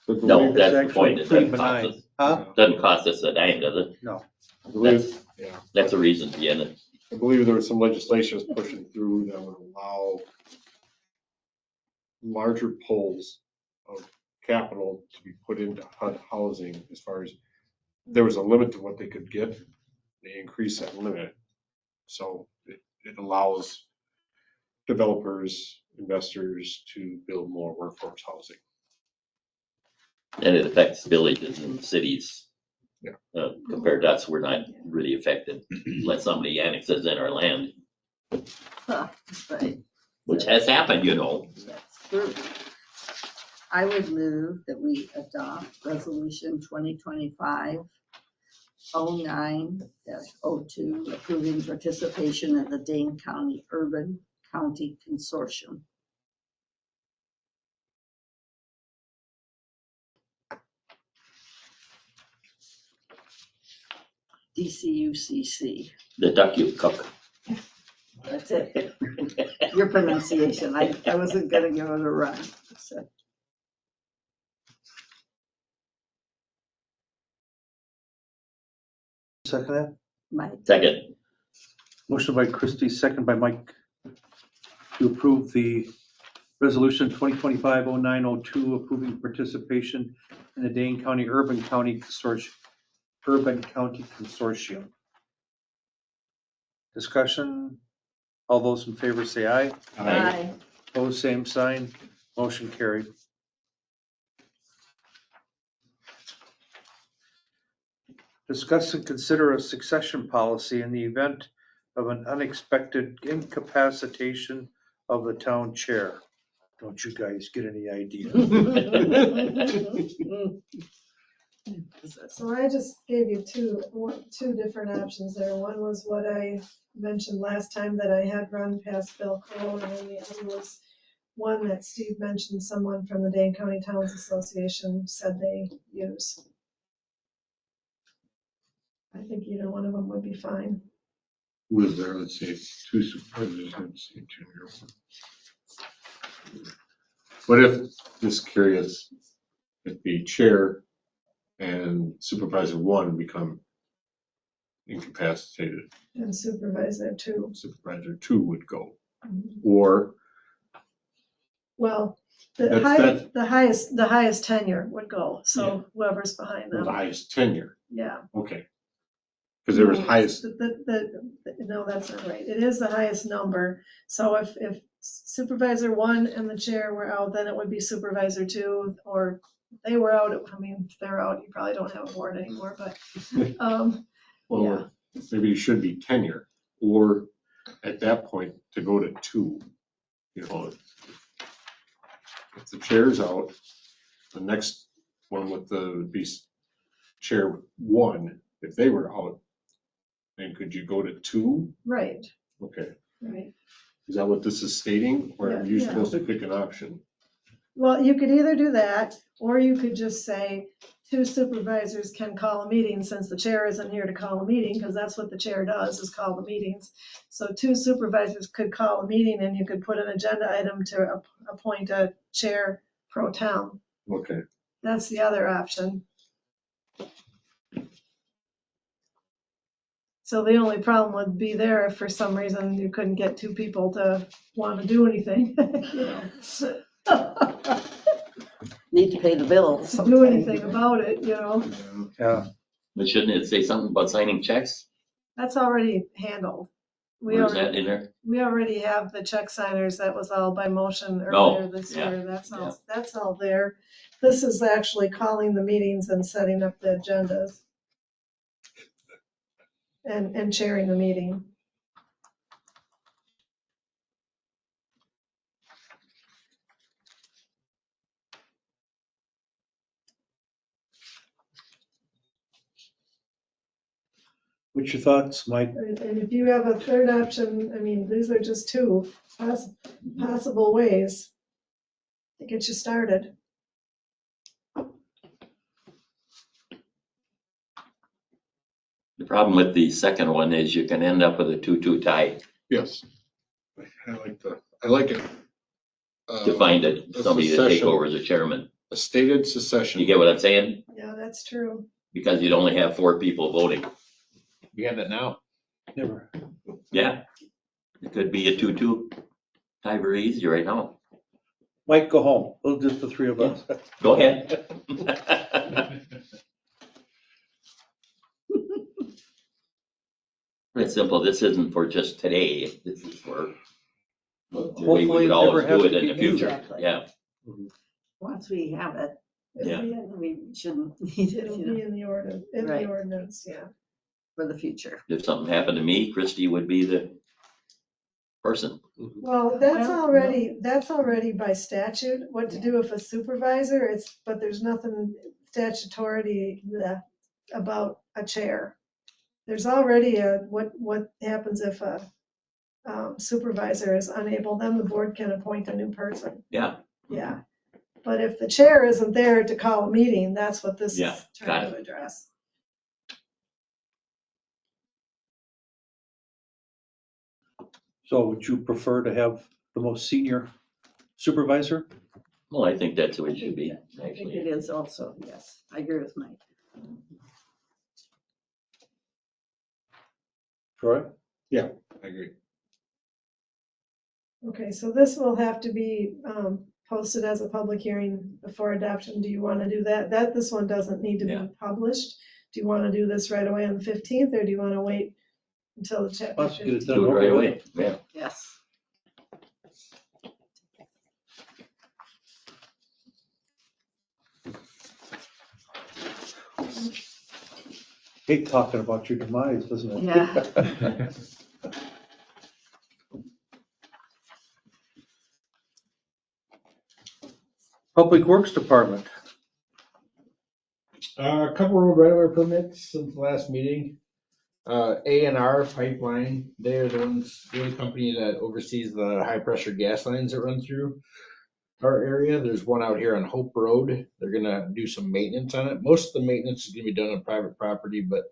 no, It's that's the actually point. It pretty doesn't cost benign. us, Huh? doesn't cost us a dime, does it? No. I believe, yeah, That's the reason behind it. I believe there was some legislation was pushing through that would allow larger pools of capital to be put into HUD housing as far as, there was a limit to what they could get. They increased that limit. So it allows developers, investors to build more workforce housing. And it affects villages and cities. Yeah. Compared to us, we're not really affected unless somebody annexes in our land, Right, which has happened, you know. that's true. I would move that we adopt resolution 2025-09-02, approving participation in the Dane County Urban County Consortium. DCUCC, The duck you cook. that's it. Your pronunciation, I wasn't gonna give it a run, so. Second that? Mike, Second, Motion by Christie, second by Mike to approve the resolution 2025-0902 approving participation in the Dane County Urban County Consortium. Discussion, all those in favor say aye. aye. Opposed, same sign. Motion carried. Discuss and consider a succession policy in the event of an unexpected incapacitation of the town chair. Don't you guys get any idea? so I just gave you two different options there. One was what I mentioned last time that I had run past Bill Cole, and then the other was one that Steve mentioned, someone from the Dane County Towns Association said they use. I think either one of them would be fine. Who is there? Let's see, two supervisors, let's see, junior. What if, just curious, if the chair and supervisor one become incapacitated, And supervisor too. supervisor two would go? Or, Well, That's- the highest tenure would go, so whoever's behind the them, highest tenure, yeah. okay. Because there was highest, No, that's not right. It is the highest number. So if supervisor one and the chair were out, then it would be supervisor two, or they were out. I mean, if they're out, you probably don't have a board anymore, but, or maybe it should be tenure, or at that point to go to two. You know, if the chair's out, the next one with the be chair one, if they were out, then could you go to two? right, Okay, right. is that what this is stating, or are you Yeah. supposed to pick an option? Well, you could either do that, or you could just say 2 supervisors can call a meeting, since the chair isn't here to call a meeting, because that's what the chair does, is call the meetings. So 2 supervisors could call a meeting, and you could put an agenda item to appoint a chair pro tem. Okay. That's the other option. So the only problem would be there if for some reason you couldn't get 2 people to want to do anything, you know. Need to pay the bills. Do anything about it, you know. Yeah. But shouldn't it say something about signing checks? That's already handled. We Where's already, that in there? we already have the check signers. That was all by motion Oh, earlier this yeah, year. That's all there. This is actually calling the meetings and setting up the agendas. And chairing the meeting. What's your thoughts, Mike? And if you have a third option, I mean, these are just 2 possible ways to get you started. The problem with the second one is you can end up with a 2-2 tie Yes. I like it. to find it, a somebody to take secession. over as a chairman. A stated secession. You get what I'm saying? Yeah, that's true. Because you'd only have 4 people voting. We have that now. Never. Yeah. It could be a 2-2 tie very easy right now. Mike, go home. We'll just the 3 of us. Go ahead. It's simple. This isn't for just today. This is for the way we Hopefully would it always never has do it to in be the future. Exactly. Yeah. Once we have it, Yeah. we shouldn't need it, It'll you be know, in the order, in Right. the ordinance, yeah. for the future. If something happened to me, Christie would be the person. Well, that's Well, already by statute, what to do if a supervisor, but there's nothing statutorily about a chair. There's already what happens if a supervisor is unable, then the board can appoint a new person. Yeah. Yeah. But if the chair isn't there to call a meeting, that's what this Yeah, is got trying it. to address. So would you prefer to have the most senior supervisor? Well, I think that's the way it should be, I think actually. it is also, yes. I agree with Mike. Troy? I agree. Okay, so this will have to be posted as a public hearing before adoption. Do you want to do that? This one doesn't need to Yeah. be published. Do you want to do this right away on the 15th, or do you want to wait until the chapter? Let's get it 15? done. Do it right away. Yeah. Yes. Hate talking about your demise, doesn't it? Yeah. Public Works Department. A couple road right away permits since the last meeting. A&R Pipeline, they're the only company that oversees the high pressure gas lines that run through our area. There's one out here on Hope Road. They're gonna do some maintenance on it. Most of the maintenance is gonna be done on private property, but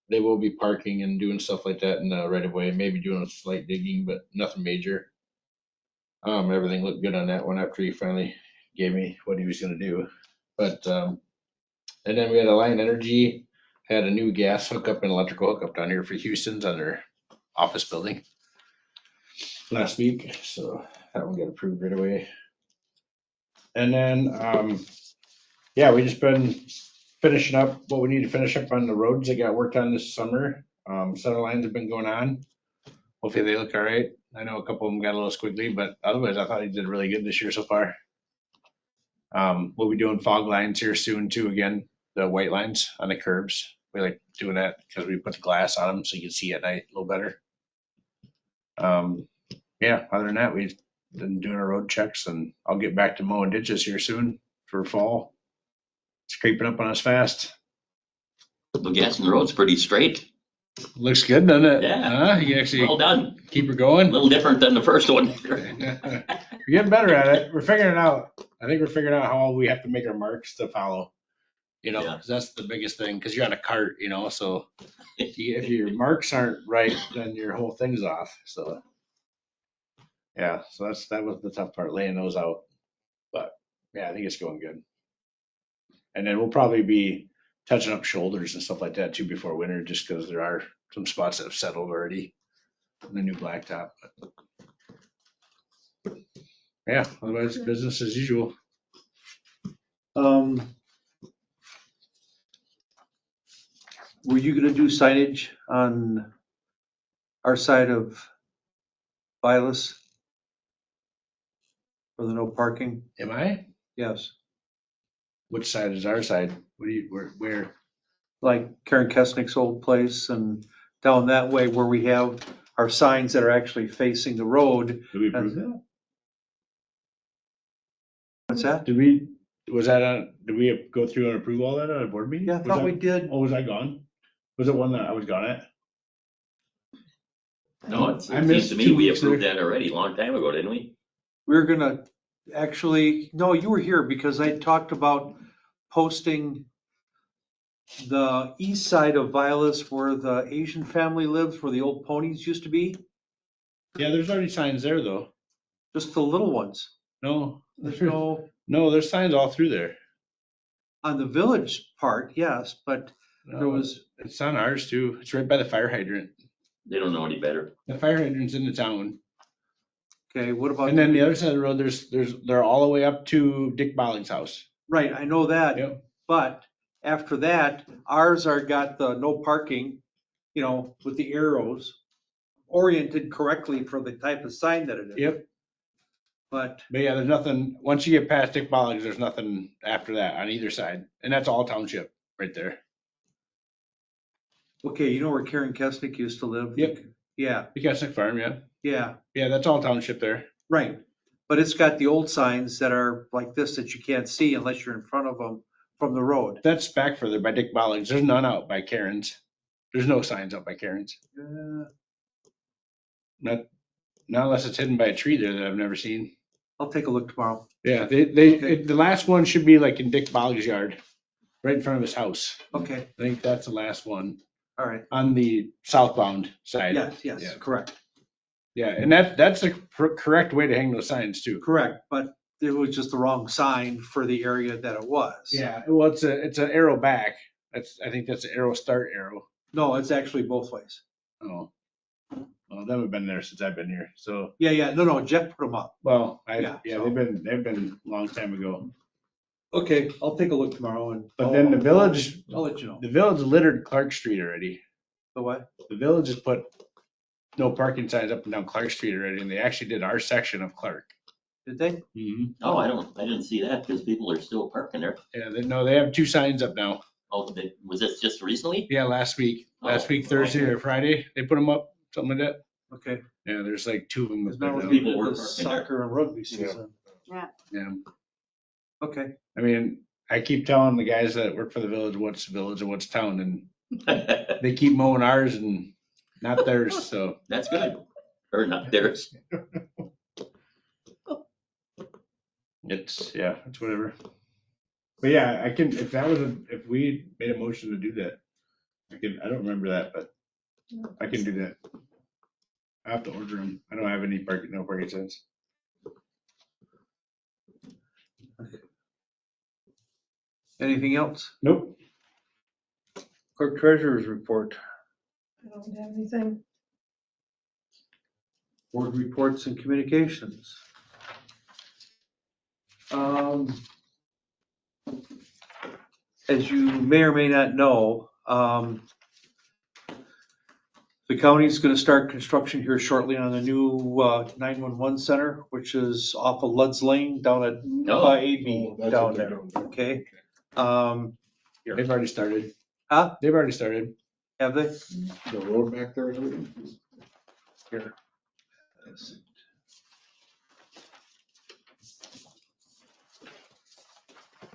they will be parking and doing stuff like that in the right of way, maybe doing a slight digging, but nothing major. Everything looked good on that one after he finally gave me what he was gonna do. But, and then we had Alliant Energy, had a new gas hookup and electrical hookup down here for Houston's on their office building last week, so that one got approved right away. And then, yeah, we just been finishing up what we need to finish up on the roads that got worked on this summer. Center lines have been going on. Hopefully they look all right. I know a couple of them got a little squiggly, but otherwise I thought he did really good this year so far. We'll be doing fog lines here soon too, again, the white lines on the curbs. We like doing that because we put the glass on them so you can see at night a little better. Yeah, other than that, we've been doing our road checks and I'll get back to mowing ditches here soon for fall. It's creeping up on us fast. The gas in the road's pretty straight. Looks good, doesn't it? Yeah. Huh? You actually Well done. keep her A going? little different than the first one. We're getting better at it. We're figuring it out. I think we're figuring out how we have to make our marks to follow. You know, Yeah. 'cause that's the biggest thing, because you're on a cart, you know, so if your marks aren't right, then your whole thing's off, so. Yeah, so that was the tough part, laying those out. But yeah, I think it's going good. And then we'll probably be touching up shoulders and stuff like that too before winter, just because there are some spots that have settled already in the new blacktop. Yeah, otherwise business as usual. Were you gonna do signage on our side of Vilas? For the no parking? Am I? Yes. Which side is our side? What do you, where? Like Karen Kesnick's old place and down that way where we have our signs that are actually facing the road. Did we approve that? What's that? Did we go through and approve all that at a board meeting? Yeah, I thought we did. Oh, was I gone? Was it one that I was gone at? No, it I seems missed to me 2 we weeks approved there. that already a long time ago, didn't we? We're gonna actually, no, you were here because I talked about posting the east side of Vilas where the Asian family lives, where the old ponies used to be, Yeah, there's already signs there though. just the little ones. No, There's no, no, there's signs all through there. on the village part, yes, but there No, was, it's on ours too. It's right by the fire hydrant. They don't know any better. The fire hydrant's in the town. okay, what about? And then the other side of the road, they're all the way up to Dick Balling's house. Right, I know that. Yep. But after that, ours are got the no parking, you know, with the arrows oriented correctly for the type of sign that it is. Yep. But, But yeah, there's nothing, once you get past Dick Balling's, there's nothing after that on either side. And that's all township right there. okay, you know where Karen Kesnick used to live? Yep. Yeah, The Kesnick Farm, yeah. yeah, Yeah, that's all township there. right. But it's got the old signs that are like this that you can't see unless you're in front of them from the road. That's back further by Dick Balling's. There's none out by Karen's. There's no signs out by Karen's. Not unless it's hidden by a tree there that I've never seen. I'll take a look tomorrow. Yeah, Okay. the last one should be like in Dick Balling's yard, right in front of his house. Okay, I think that's the last one all right. on the southbound side. Yes, yes, Yeah. correct, Yeah, and that's the correct way to hang those signs too. correct. But it was just the wrong sign for the area that it was. Yeah, well, it's an arrow back. I think that's an arrow start arrow. No, it's actually both ways. Oh. Well, they haven't been there since I've been here, so, Yeah, no, Jeff put them up. well, Yeah, so- they've been a long time ago. Okay, I'll take a look tomorrow and. But then the village, I'll let you know. the village littered Clark Street already. The what? The village has put no parking signs up and down Clark Street already, and they actually did our section of Clark. Did they? Mm-hmm. Oh, I didn't see that because people are still parking there. Yeah, they have 2 signs up now. Oh, was this just recently? Yeah, last week, Oh, Thursday or Friday, they put them up, something like that. Okay. Yeah, there's like 2 of them. Because now we're People getting were into parking there. soccer and rugby season. Yeah, Okay. I mean, I keep telling the guys that work for the village what's village and what's town, and they keep mowing ours and not theirs, so. That's good. Or not theirs. It's whatever. But yeah, I can, if we made a motion to do that, I don't remember that, but I can do that. I have to order them. I don't have any no parking signs. Anything else? Nope. Clerk treasurer's report, I don't have anything. board reports and communications. As you may or may not know, the county's gonna start construction here shortly on the new 911 center, which is off of Lud's Lane down at by AB Oh, that's down what they're there, doing. okay? They've already started. Huh? They've already started. Have they? The road back there, is it? Here.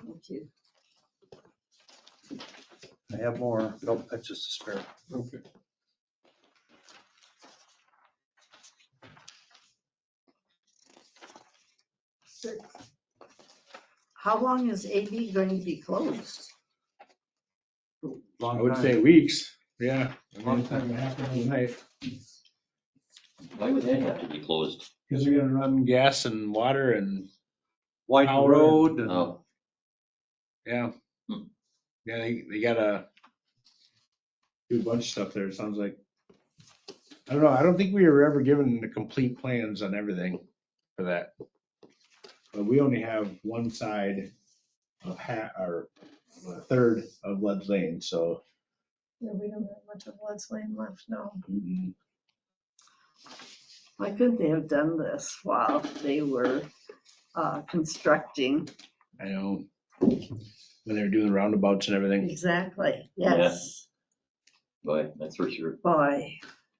Thank you. I have more. Nope, that's just a spare. Okay. How long is AD going to be closed? I would say weeks, yeah. Long time. Because Why would that have to be closed? they're gonna run gas and water and, Wide Power. road and. Oh, yeah. Hmm. Yeah, they gotta do a bunch of stuff there, it sounds like. I don't know, I don't think we were ever given the complete plans on everything for that. But we only have one side of or a third of Lead's Lane, so. Yeah, we don't have much of Lead's Lane left now. mm, Why couldn't they have done this while they were constructing? I know, when they were doing the roundabouts and everything. Exactly, yes. boy, that's for sure. Boy,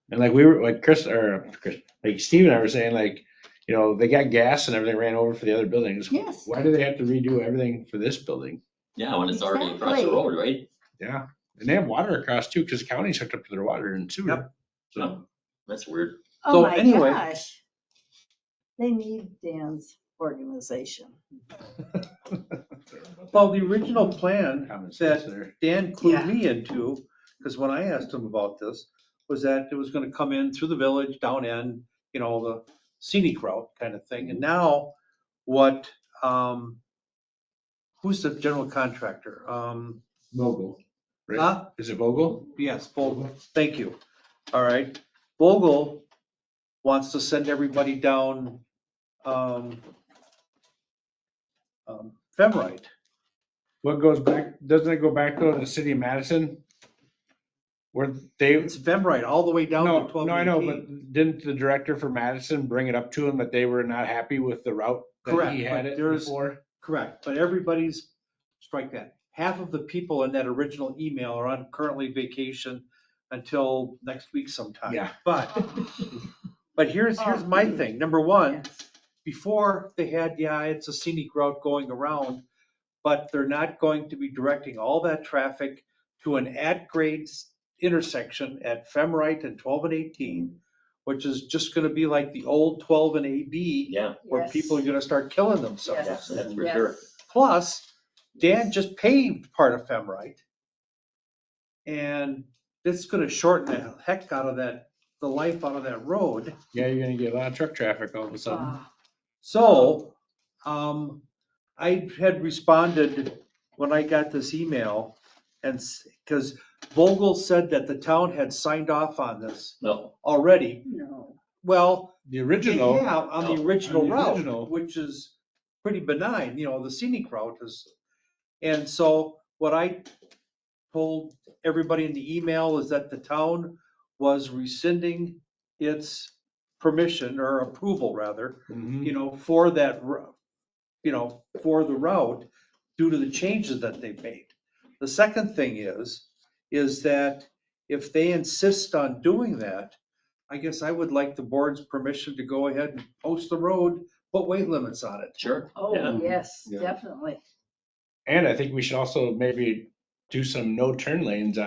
And like Chris, like Steve and I were saying, like, you know, they got gas and everything ran over for the other buildings. yes. Why do they have to redo everything for this building? Yeah, when it's already across the Exactly. road, right? Yeah, and they have water across too, because the county's hooked up to their water and sewer. Yep. So, That's weird. Oh So my anyway- gosh. They need Dan's organization. Well, the original plan common sense that there. Dan clued Yeah. me into, because when I asked him about this, was that it was gonna come in through the village, down in, you know, the scenic route kind of thing. And now what, who's the general contractor? Vogel, right? Huh? Is it Vogel? Yes, Vogel. Thank you. All right. Vogel wants to send everybody down, Femrite. What goes back, doesn't it go back to the city of Madison? Where they, It's Femrite all the way down to no, 12. no, I know, but didn't the director for Madison bring it up to him that they were not happy with the route that Correct, he had but it there's- before? Correct, but everybody's, strike that. Half of the people in that original email are on currently vacation until next week sometime. Yeah. But here's my thing. Number one, Yes. before they had, yeah, it's a scenic route going around, but they're not going to be directing all that traffic to an at-grade intersection at Femrite and 12 and 18, which is just gonna be like the old 12 and AB, Yeah, where Yes. people are gonna start killing themselves. Yes. that's for Yes. sure. Plus, Dan just paved part of Femrite. And it's gonna shorten the heck out of that, the life out of that road. Yeah, you're gonna get a lot of truck traffic all of a sudden. Ah, So, I had responded when I got this email and, because Vogel said that the town had signed off on this No, already. no. Well, The original, yeah, on the original On the route, original. which is pretty benign, you know, the scenic route is. And so what I told everybody in the email is that the town was rescinding its permission or approval rather, Mhm. you know, for that, you know, for the route due to the changes that they've made. The second thing is that if they insist on doing that, I guess I would like the board's permission to go ahead and post the road, put weight limits on it. sure. Oh, Yeah. yes, Yeah. definitely. And I think we should also maybe do some no turn lanes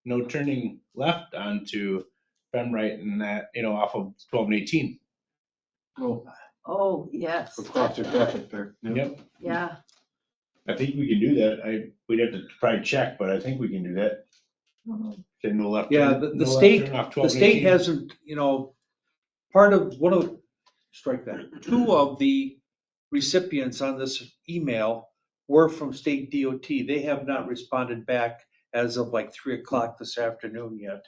no turning left onto Femrite and that, you know, off of 12 and 18. Oh, yes, Across the traffic there. Yep. yeah. I think we can do that. We'd have to probably check, but I think we can do that. Say no left. Yeah, turn- the no left state, turn off the 12 and state 18. hasn't, you know, strike that, two of the recipients on this email were from state DOT. They have not responded back as of like 3 o'clock this afternoon yet.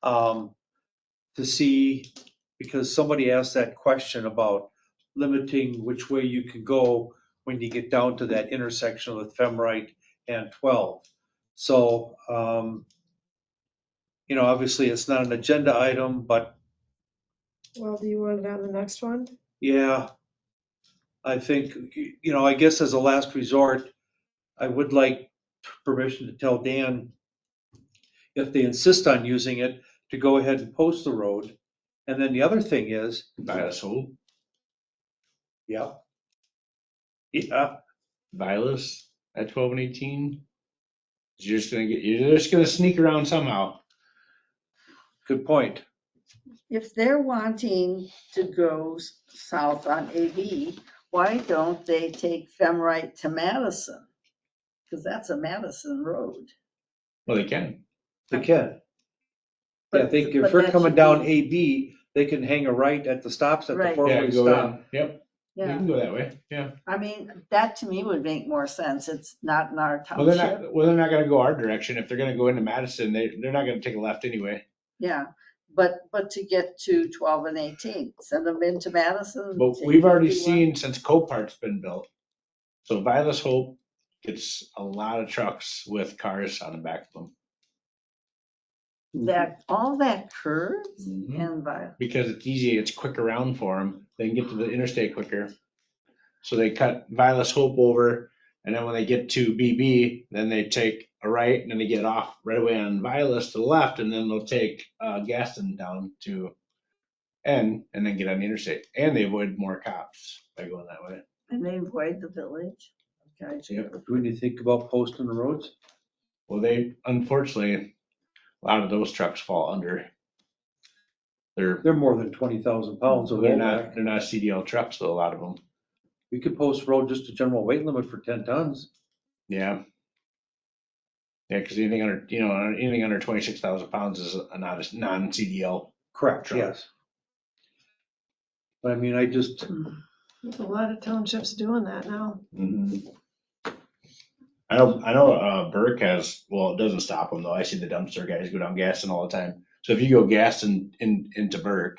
To see, because somebody asked that question about limiting which way you can go when you get down to that intersection with Femrite and 12. So, you know, obviously it's not an agenda item, but Well, do you want it on the next one? yeah, I think, you know, I guess as a last resort, I would like permission to tell Dan, if they insist on using it, to go ahead and post the road. And then the other thing is, Vilas Hole, yeah. Yeah, Vilas at 12 and 18. You're just gonna sneak around somehow. good point. If they're wanting to go south on AB, why don't they take Femrite to Madison? Because that's a Madison road. Well, they can. They can. Yeah, I think if But they're that coming should down be- AB, they can hang a right at the stops at the Right. four-way go stop. in. Yep, you Yeah, can go that way, yeah. I mean, that to me would make more sense. It's not in our Well, they're township. not, they're not gonna go our direction. If they're gonna go into Madison, they're not gonna take a left anyway. Yeah, but to get to 12 and 18, send them into Madison. But take we've already 51. seen since Copart's been built. So Vilas Hope gets a lot of trucks with cars on the back of them. That, all that curves Mhm. and by, Because it's easy, it's quick around for them. They can get to the interstate quicker. So they cut Vilas Hope over, and then when they get to BB, then they take a right, and then they get off right away on Vilas to the left, and then they'll take Gaston down to N, and then get on the interstate. And they avoid more cops by going that way. and they avoid the village. Okay. Yep. Do we need to think about posting the roads? Well, they, unfortunately, a lot of those trucks fall under. They're more than 20,000 pounds of They're load not, back. they're not CDL trucks, though, a lot of them. You could post road just a general weight limit for 10 tons. Yeah. Yeah, because anything under, anything under 26,000 pounds is not a non-CDL. Correct, Truck. yes. But I mean, I just, There's a lot of townships doing that now. I know Burke has, well, it doesn't stop them though. I see the dumpster guys go down Gaston all the time. So if you go Gaston into Burke,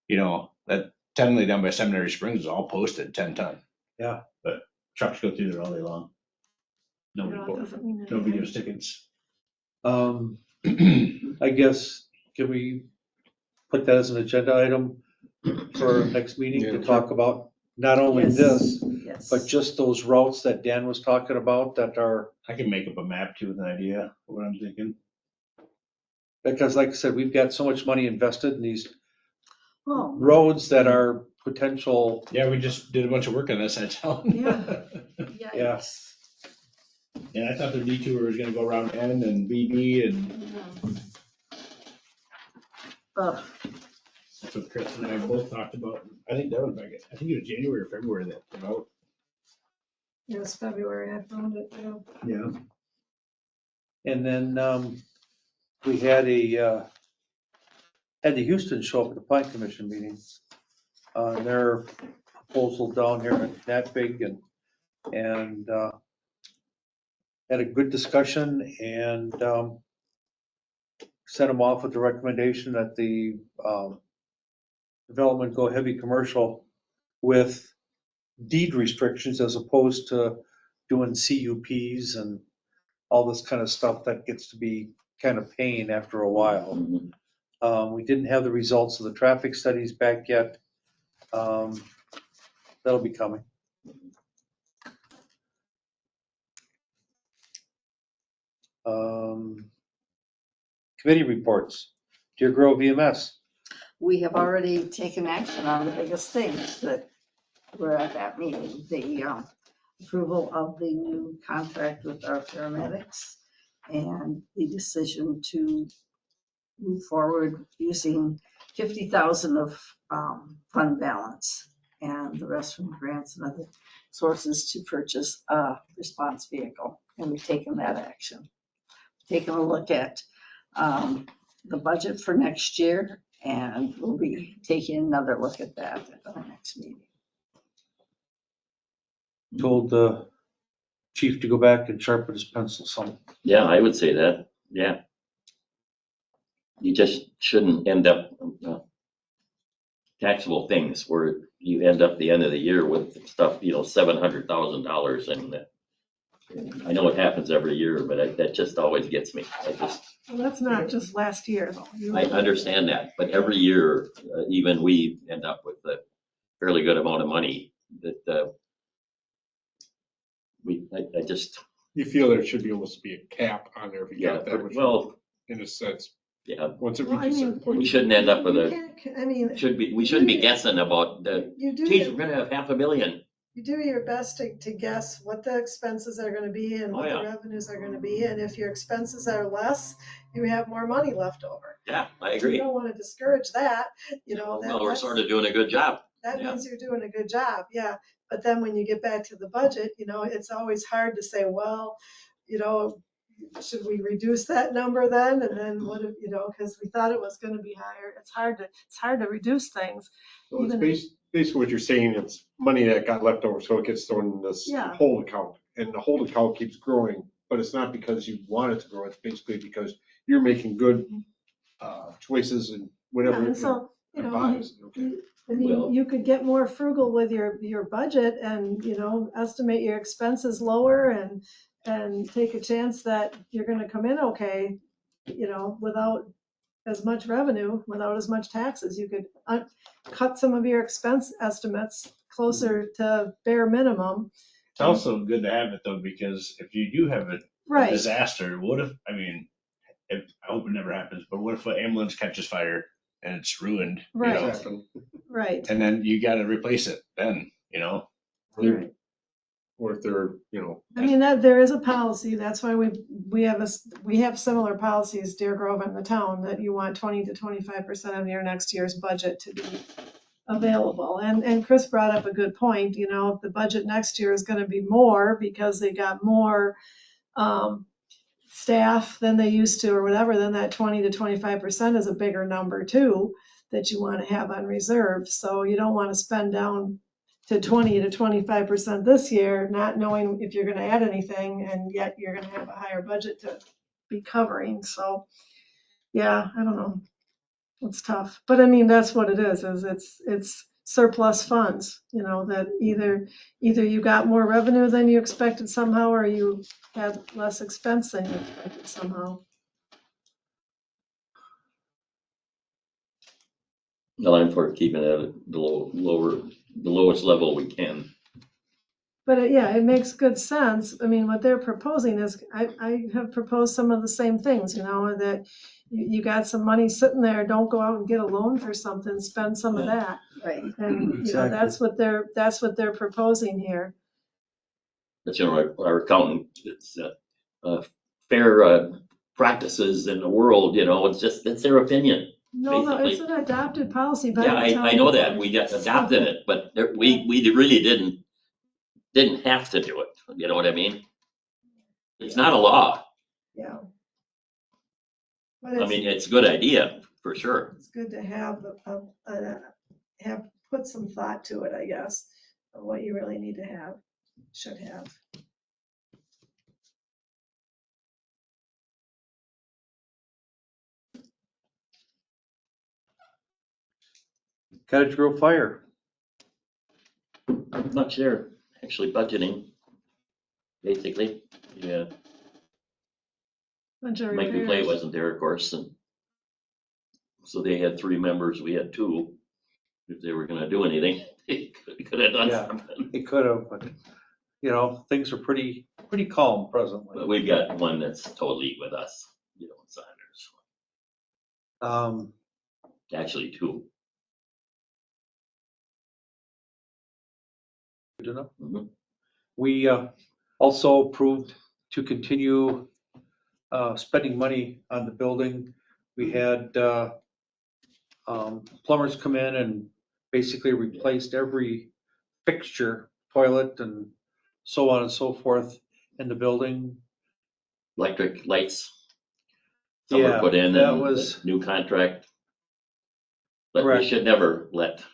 that technically down by Seminary Springs is all posted 10 ton. Yeah. But trucks go through there all day long. Nobody, You know, it doesn't mean nobody anything. gives tickets. I guess, can we put that as an agenda item for our next meeting to talk about not only Yes, this, yes. but just those routes that Dan was talking about that are, I can make up a map too with an idea of what I'm thinking. because like I said, we've got so much money invested in these Oh, roads that are potential, Yeah, we just did a bunch of work on this, I tell. Yeah. yeah. yikes. And I thought their detour was gonna go around N and BB and Ugh. that's what Chris and I both talked about. I think that was I think it was January or February that came out. It was February, I found it, yeah. Yeah. And then we had had the Houston show up at the Plan Commission meeting. Their proposal down here at that big and had a good discussion and sent them off with the recommendation that the development go heavy commercial with deed restrictions as opposed to doing CUPs and all this kind of stuff that gets to be kind of pain after a while. We didn't have the results of the traffic studies back yet. That'll be coming. Committee reports. Deer Grove EMS. We have already taken action on the biggest things that were at that meeting. The approval of the new contract with our paramedics and the decision to move forward using 50,000 of fund balance and the rest from grants and other sources to purchase a response vehicle. And we've taken that action. Taken a look at the budget for next year, and we'll be taking another look at that at our next meeting. Told the chief to go back and sharpen his pencil some. Yeah, I would say that, yeah. You just shouldn't end up taxable things where you end up the end of the year with stuff, $700,000 and I know it happens every year, but that just always gets me. Well, that's not just last year, though. I understand that, but every year, even we end up with a fairly good amount of money that I just, You feel there should be almost be a cap on there if you yeah, got that much, well, in a sense, yeah, once it Well, I reaches a mean, certain point. we shouldn't end up with You can't- I mean, we shouldn't be guessing about you do, geez, your- we're gonna have $500 million. you do your best to guess what the expenses are gonna be and Oh, what the yeah. revenues are gonna be, and if your expenses are less, you have more money left over. Yeah, I You agree. don't wanna discourage that, that. Well, we're that's- sort of doing a good job. that Yeah. means you're doing a good job, yeah. But then when you get back to the budget, it's always hard to say, well, should we reduce that number then? And then what if, because we thought it was gonna be higher. It's hard to reduce things. So it's Even- basically what you're saying, it's money that got left over, so it gets thrown in this Yeah. hold account. And the hold account keeps growing, but it's not because you want it to grow, it's basically because you're making good choices and whatever. Yeah, and so, advised, okay. I mean, Well- you could get more frugal with your budget and, estimate your expenses lower and take a chance that you're gonna come in okay, without as much revenue, without as much taxes. You could cut some of your expense estimates closer to bare minimum. It's also good to have it though, because if you do have a Right, disaster, what if, I mean, I hope it never happens, but what if an ambulance catches fire and it's ruined? you Right. know? Happen. right, And then you gotta replace it then, right. Or if they're, I mean, that there is a policy, that's why we have similar policies, Deer Grove and the town, that you want 20 to 25% of your next year's budget to be available. And Chris brought up a good point, if the budget next year is gonna be more because they got more staff than they used to or whatever, then that 20 to 25% is a bigger number too, that you wanna have on reserve. So you don't wanna spend down to 20 to 25% this year, not knowing if you're gonna add anything, and yet you're gonna have a higher budget to be covering, so, yeah, I don't know. It's tough, but I mean, that's what it is it's surplus funds, that either you got more revenue than you expected somehow, or you had less expense than you expected somehow. Well, I'm for keeping it at the lowest level we can. But it makes good sense. I mean, what they're proposing is, I have proposed some of the same things, that you got some money sitting there, don't go out and get a loan for something, spend some of that. Right. And, Exactly. that's what they're proposing here. But our accountant, it's fair practices in the world, it's their opinion. No, it's Basically. an adopted policy by the Yeah, town. I know that, board. we just adopted it, but we really didn't have to do it, you know what I mean? It's not a law, Yeah. But I mean, it's a good idea, for sure. it's good to have, put some thought to it, I guess, of what you really need to have, should have. Cottage Grove Fire. Not much there, actually budgeting, basically, yeah. Bunch of Mike Duplay repairs. wasn't there, of course, and so they had 3 members, we had 2. If they were gonna do anything, they could have done Yeah. something. It could have, but, things are pretty calm But presently. we've got one that's totally with us, Saunders, Um, actually 2. Good enough. Mhm. We also approved to continue spending money on the building. We had plumbers come in and basically replaced every fixture, toilet and so on and so forth in the building. Electric lights. Some were Yeah, put in that and was- new contract. But we Correct. should never let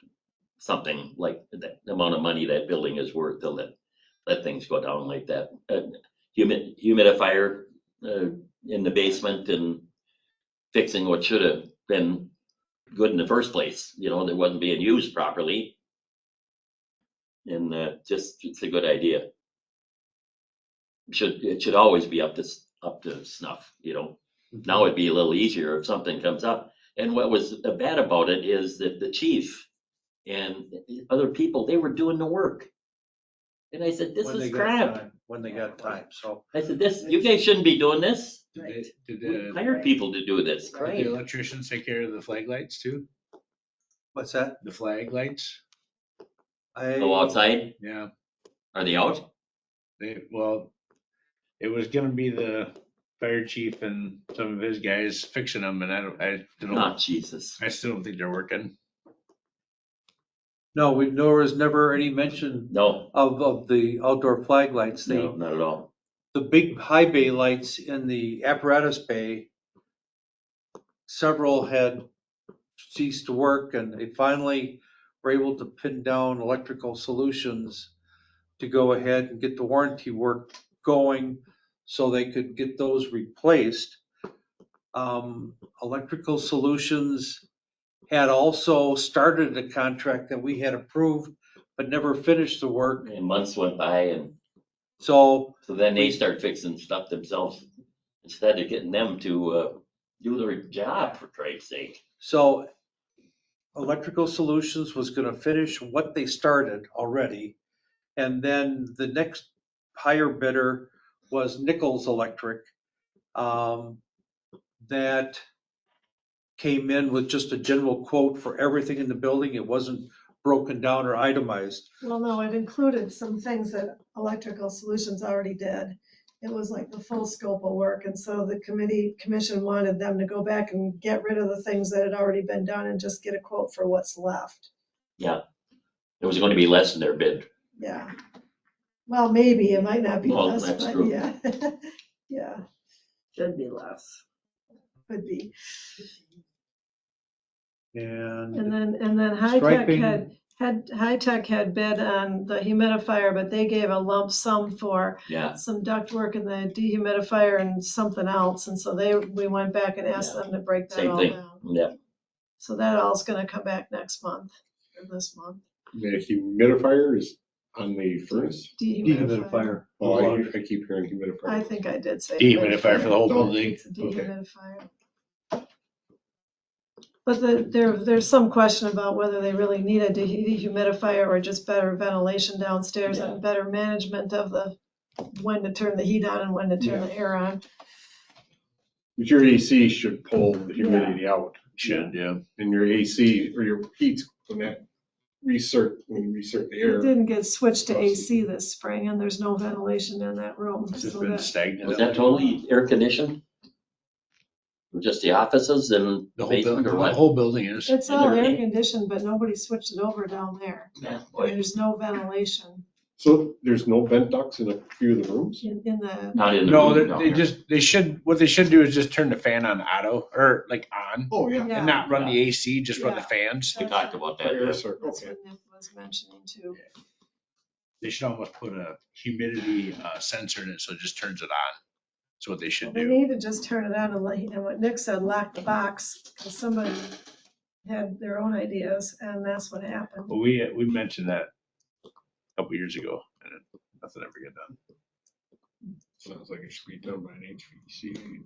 something like the amount of money that building is worth to let things go down like that. Humidifier in the basement and fixing what should have been good in the first place, that wasn't being used properly. And it's a good idea. It should always be up to snuff, Now it'd be a little easier if something comes up. And what was bad about it is that the chief and other people, they were doing the work. And I said, this when they is got crap. time, when they got time, so. I said, you guys shouldn't be doing this. Right. Did We the hired people to do this. electricians take care of the flag lights too? What's that? The flag lights? Go outside, Yeah, are they out? well, it was gonna be the fire chief and some of his guys fixing them, and I don't Oh, know, Jesus. I still don't think they're working. No, there was never any mention No, of the outdoor flag lights. no, not at all. The big high bay lights in the apparatus bay, several had ceased to work, and they finally were able to pin down Electrical Solutions to go ahead and get the warranty work going so they could get those replaced. Electrical Solutions had also started a contract that we had approved, but never finished the work. And months went by, and So so then they start fixing stuff themselves instead of getting them to do their job, for Christ's sake. So Electrical Solutions was gonna finish what they started already. And then the next higher bidder was Nichols Electric. That came in with just a general quote for everything in the building. It wasn't broken down or itemized. Well, no, it included some things that Electrical Solutions already did. It was like the full scope of work, and so the commission wanted them to go back and get rid of the things that had already been done and just get a quote for what's left. Yeah, it was going to be less than their bid. Yeah. Well, maybe, it might not be Well, less, that's but true. yeah. Yeah, Should be less. could be. And And then High Tech Striping. High Tech had bid on the humidifier, but they gave a lump sum for Yeah, some duct work in the dehumidifier and something else, and so we went back and asked them to break that same all thing. down. Yeah, So that all's gonna come back next month, or this month. The humidifier is on the furnace? dehumidifier. Oh, I keep hearing I humidifier. think I did say. Dehumidifier for the whole Oh. building. It's a dehumidifier. But there's some question about whether they really need a dehumidifier or just better ventilation downstairs and better management of when to turn the heat on and when to turn the air on. But your AC should pull the humidity out. Should, yeah. And your AC or your heat, when you recirculate the It air. didn't get switched to AC this spring and there's no ventilation in that room. It's just so been that- stagnant. was that totally air conditioned? Or just the offices and The whole basement building, or the what? whole building is. It's all there- air conditioned, but nobody switched it over down there. Yeah, And boy, there's no ventilation So there's no vent ducts in a few of the rooms? in the, not in the No, room down there. what they should do is just turn the fan on auto, or like on, Oh, yeah. Yeah. and not run the AC, just run the Yeah. fans. We talked about that. Air Yeah. circle, that's okay. what Nick was mentioning too. They should almost put a humidity sensor in it, so it just turns it on. That's what they should They do. need to just turn it on and what Nick said, lock the box, because somebody had their own ideas, and that's what happened. But we mentioned that a couple years ago, and nothing ever get done. Sounds like it should be done by an HVAC.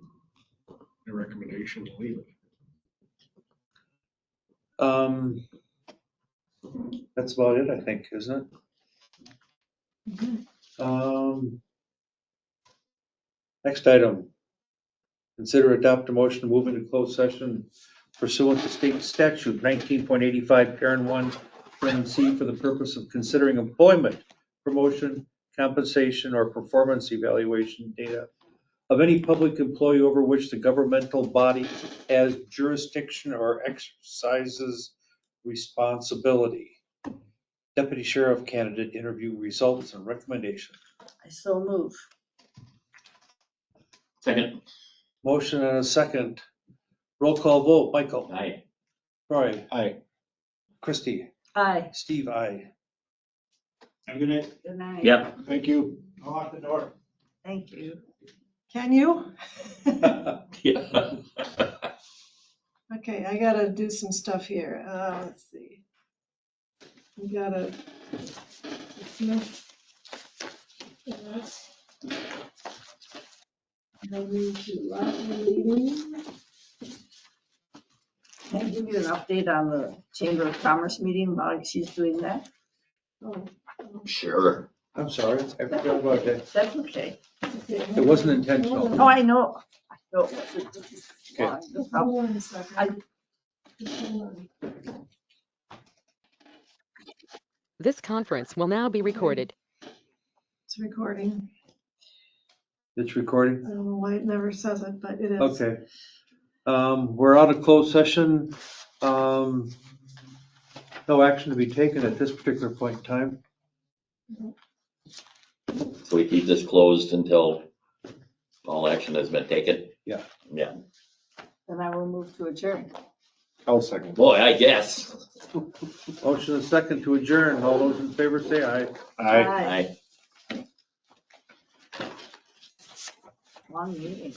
The recommendation to leave it. That's about it, I think, isn't it? Next item. Consider adopt a motion to move into closed session pursuant to state statute 19.85, parent 1, parent C, for the purpose of considering employment, promotion, compensation, or performance evaluation data of any public employee over which the governmental body has jurisdiction or exercises responsibility. Deputy Sheriff candidate interview results and recommendation. I so move. Second, Motion and a second. Roll call vote. Michael. aye. Troy. Aye. Christie. Aye. Steve, aye. Have a good night. Good night. Yep. Thank you. I'll lock the door. Thank you. Can you? Yeah. Okay, I gotta do some stuff here. Let's see. We gotta dismiss that. I need to lock the meeting. Can I give you an update on the Chamber of Commerce meeting while she's doing that? Oh, Sure. I'm sorry. I forgot about that. That's okay. okay, It wasn't intentional. Oh, I know. I know. This is Okay. long. Just hold on a second. I- Just hold on. This conference will now be recorded. It's recording. It's recording? I don't know why it never says it, but it is. Okay. We're out of closed session. No action to be taken at this particular point in time. So we keep this closed until all action has been taken? Yeah. Yeah, Then I will move to adjourn. I'll second. boy, I guess. Motion and second to adjourn. All those in favor say aye. Aye. I Long meeting.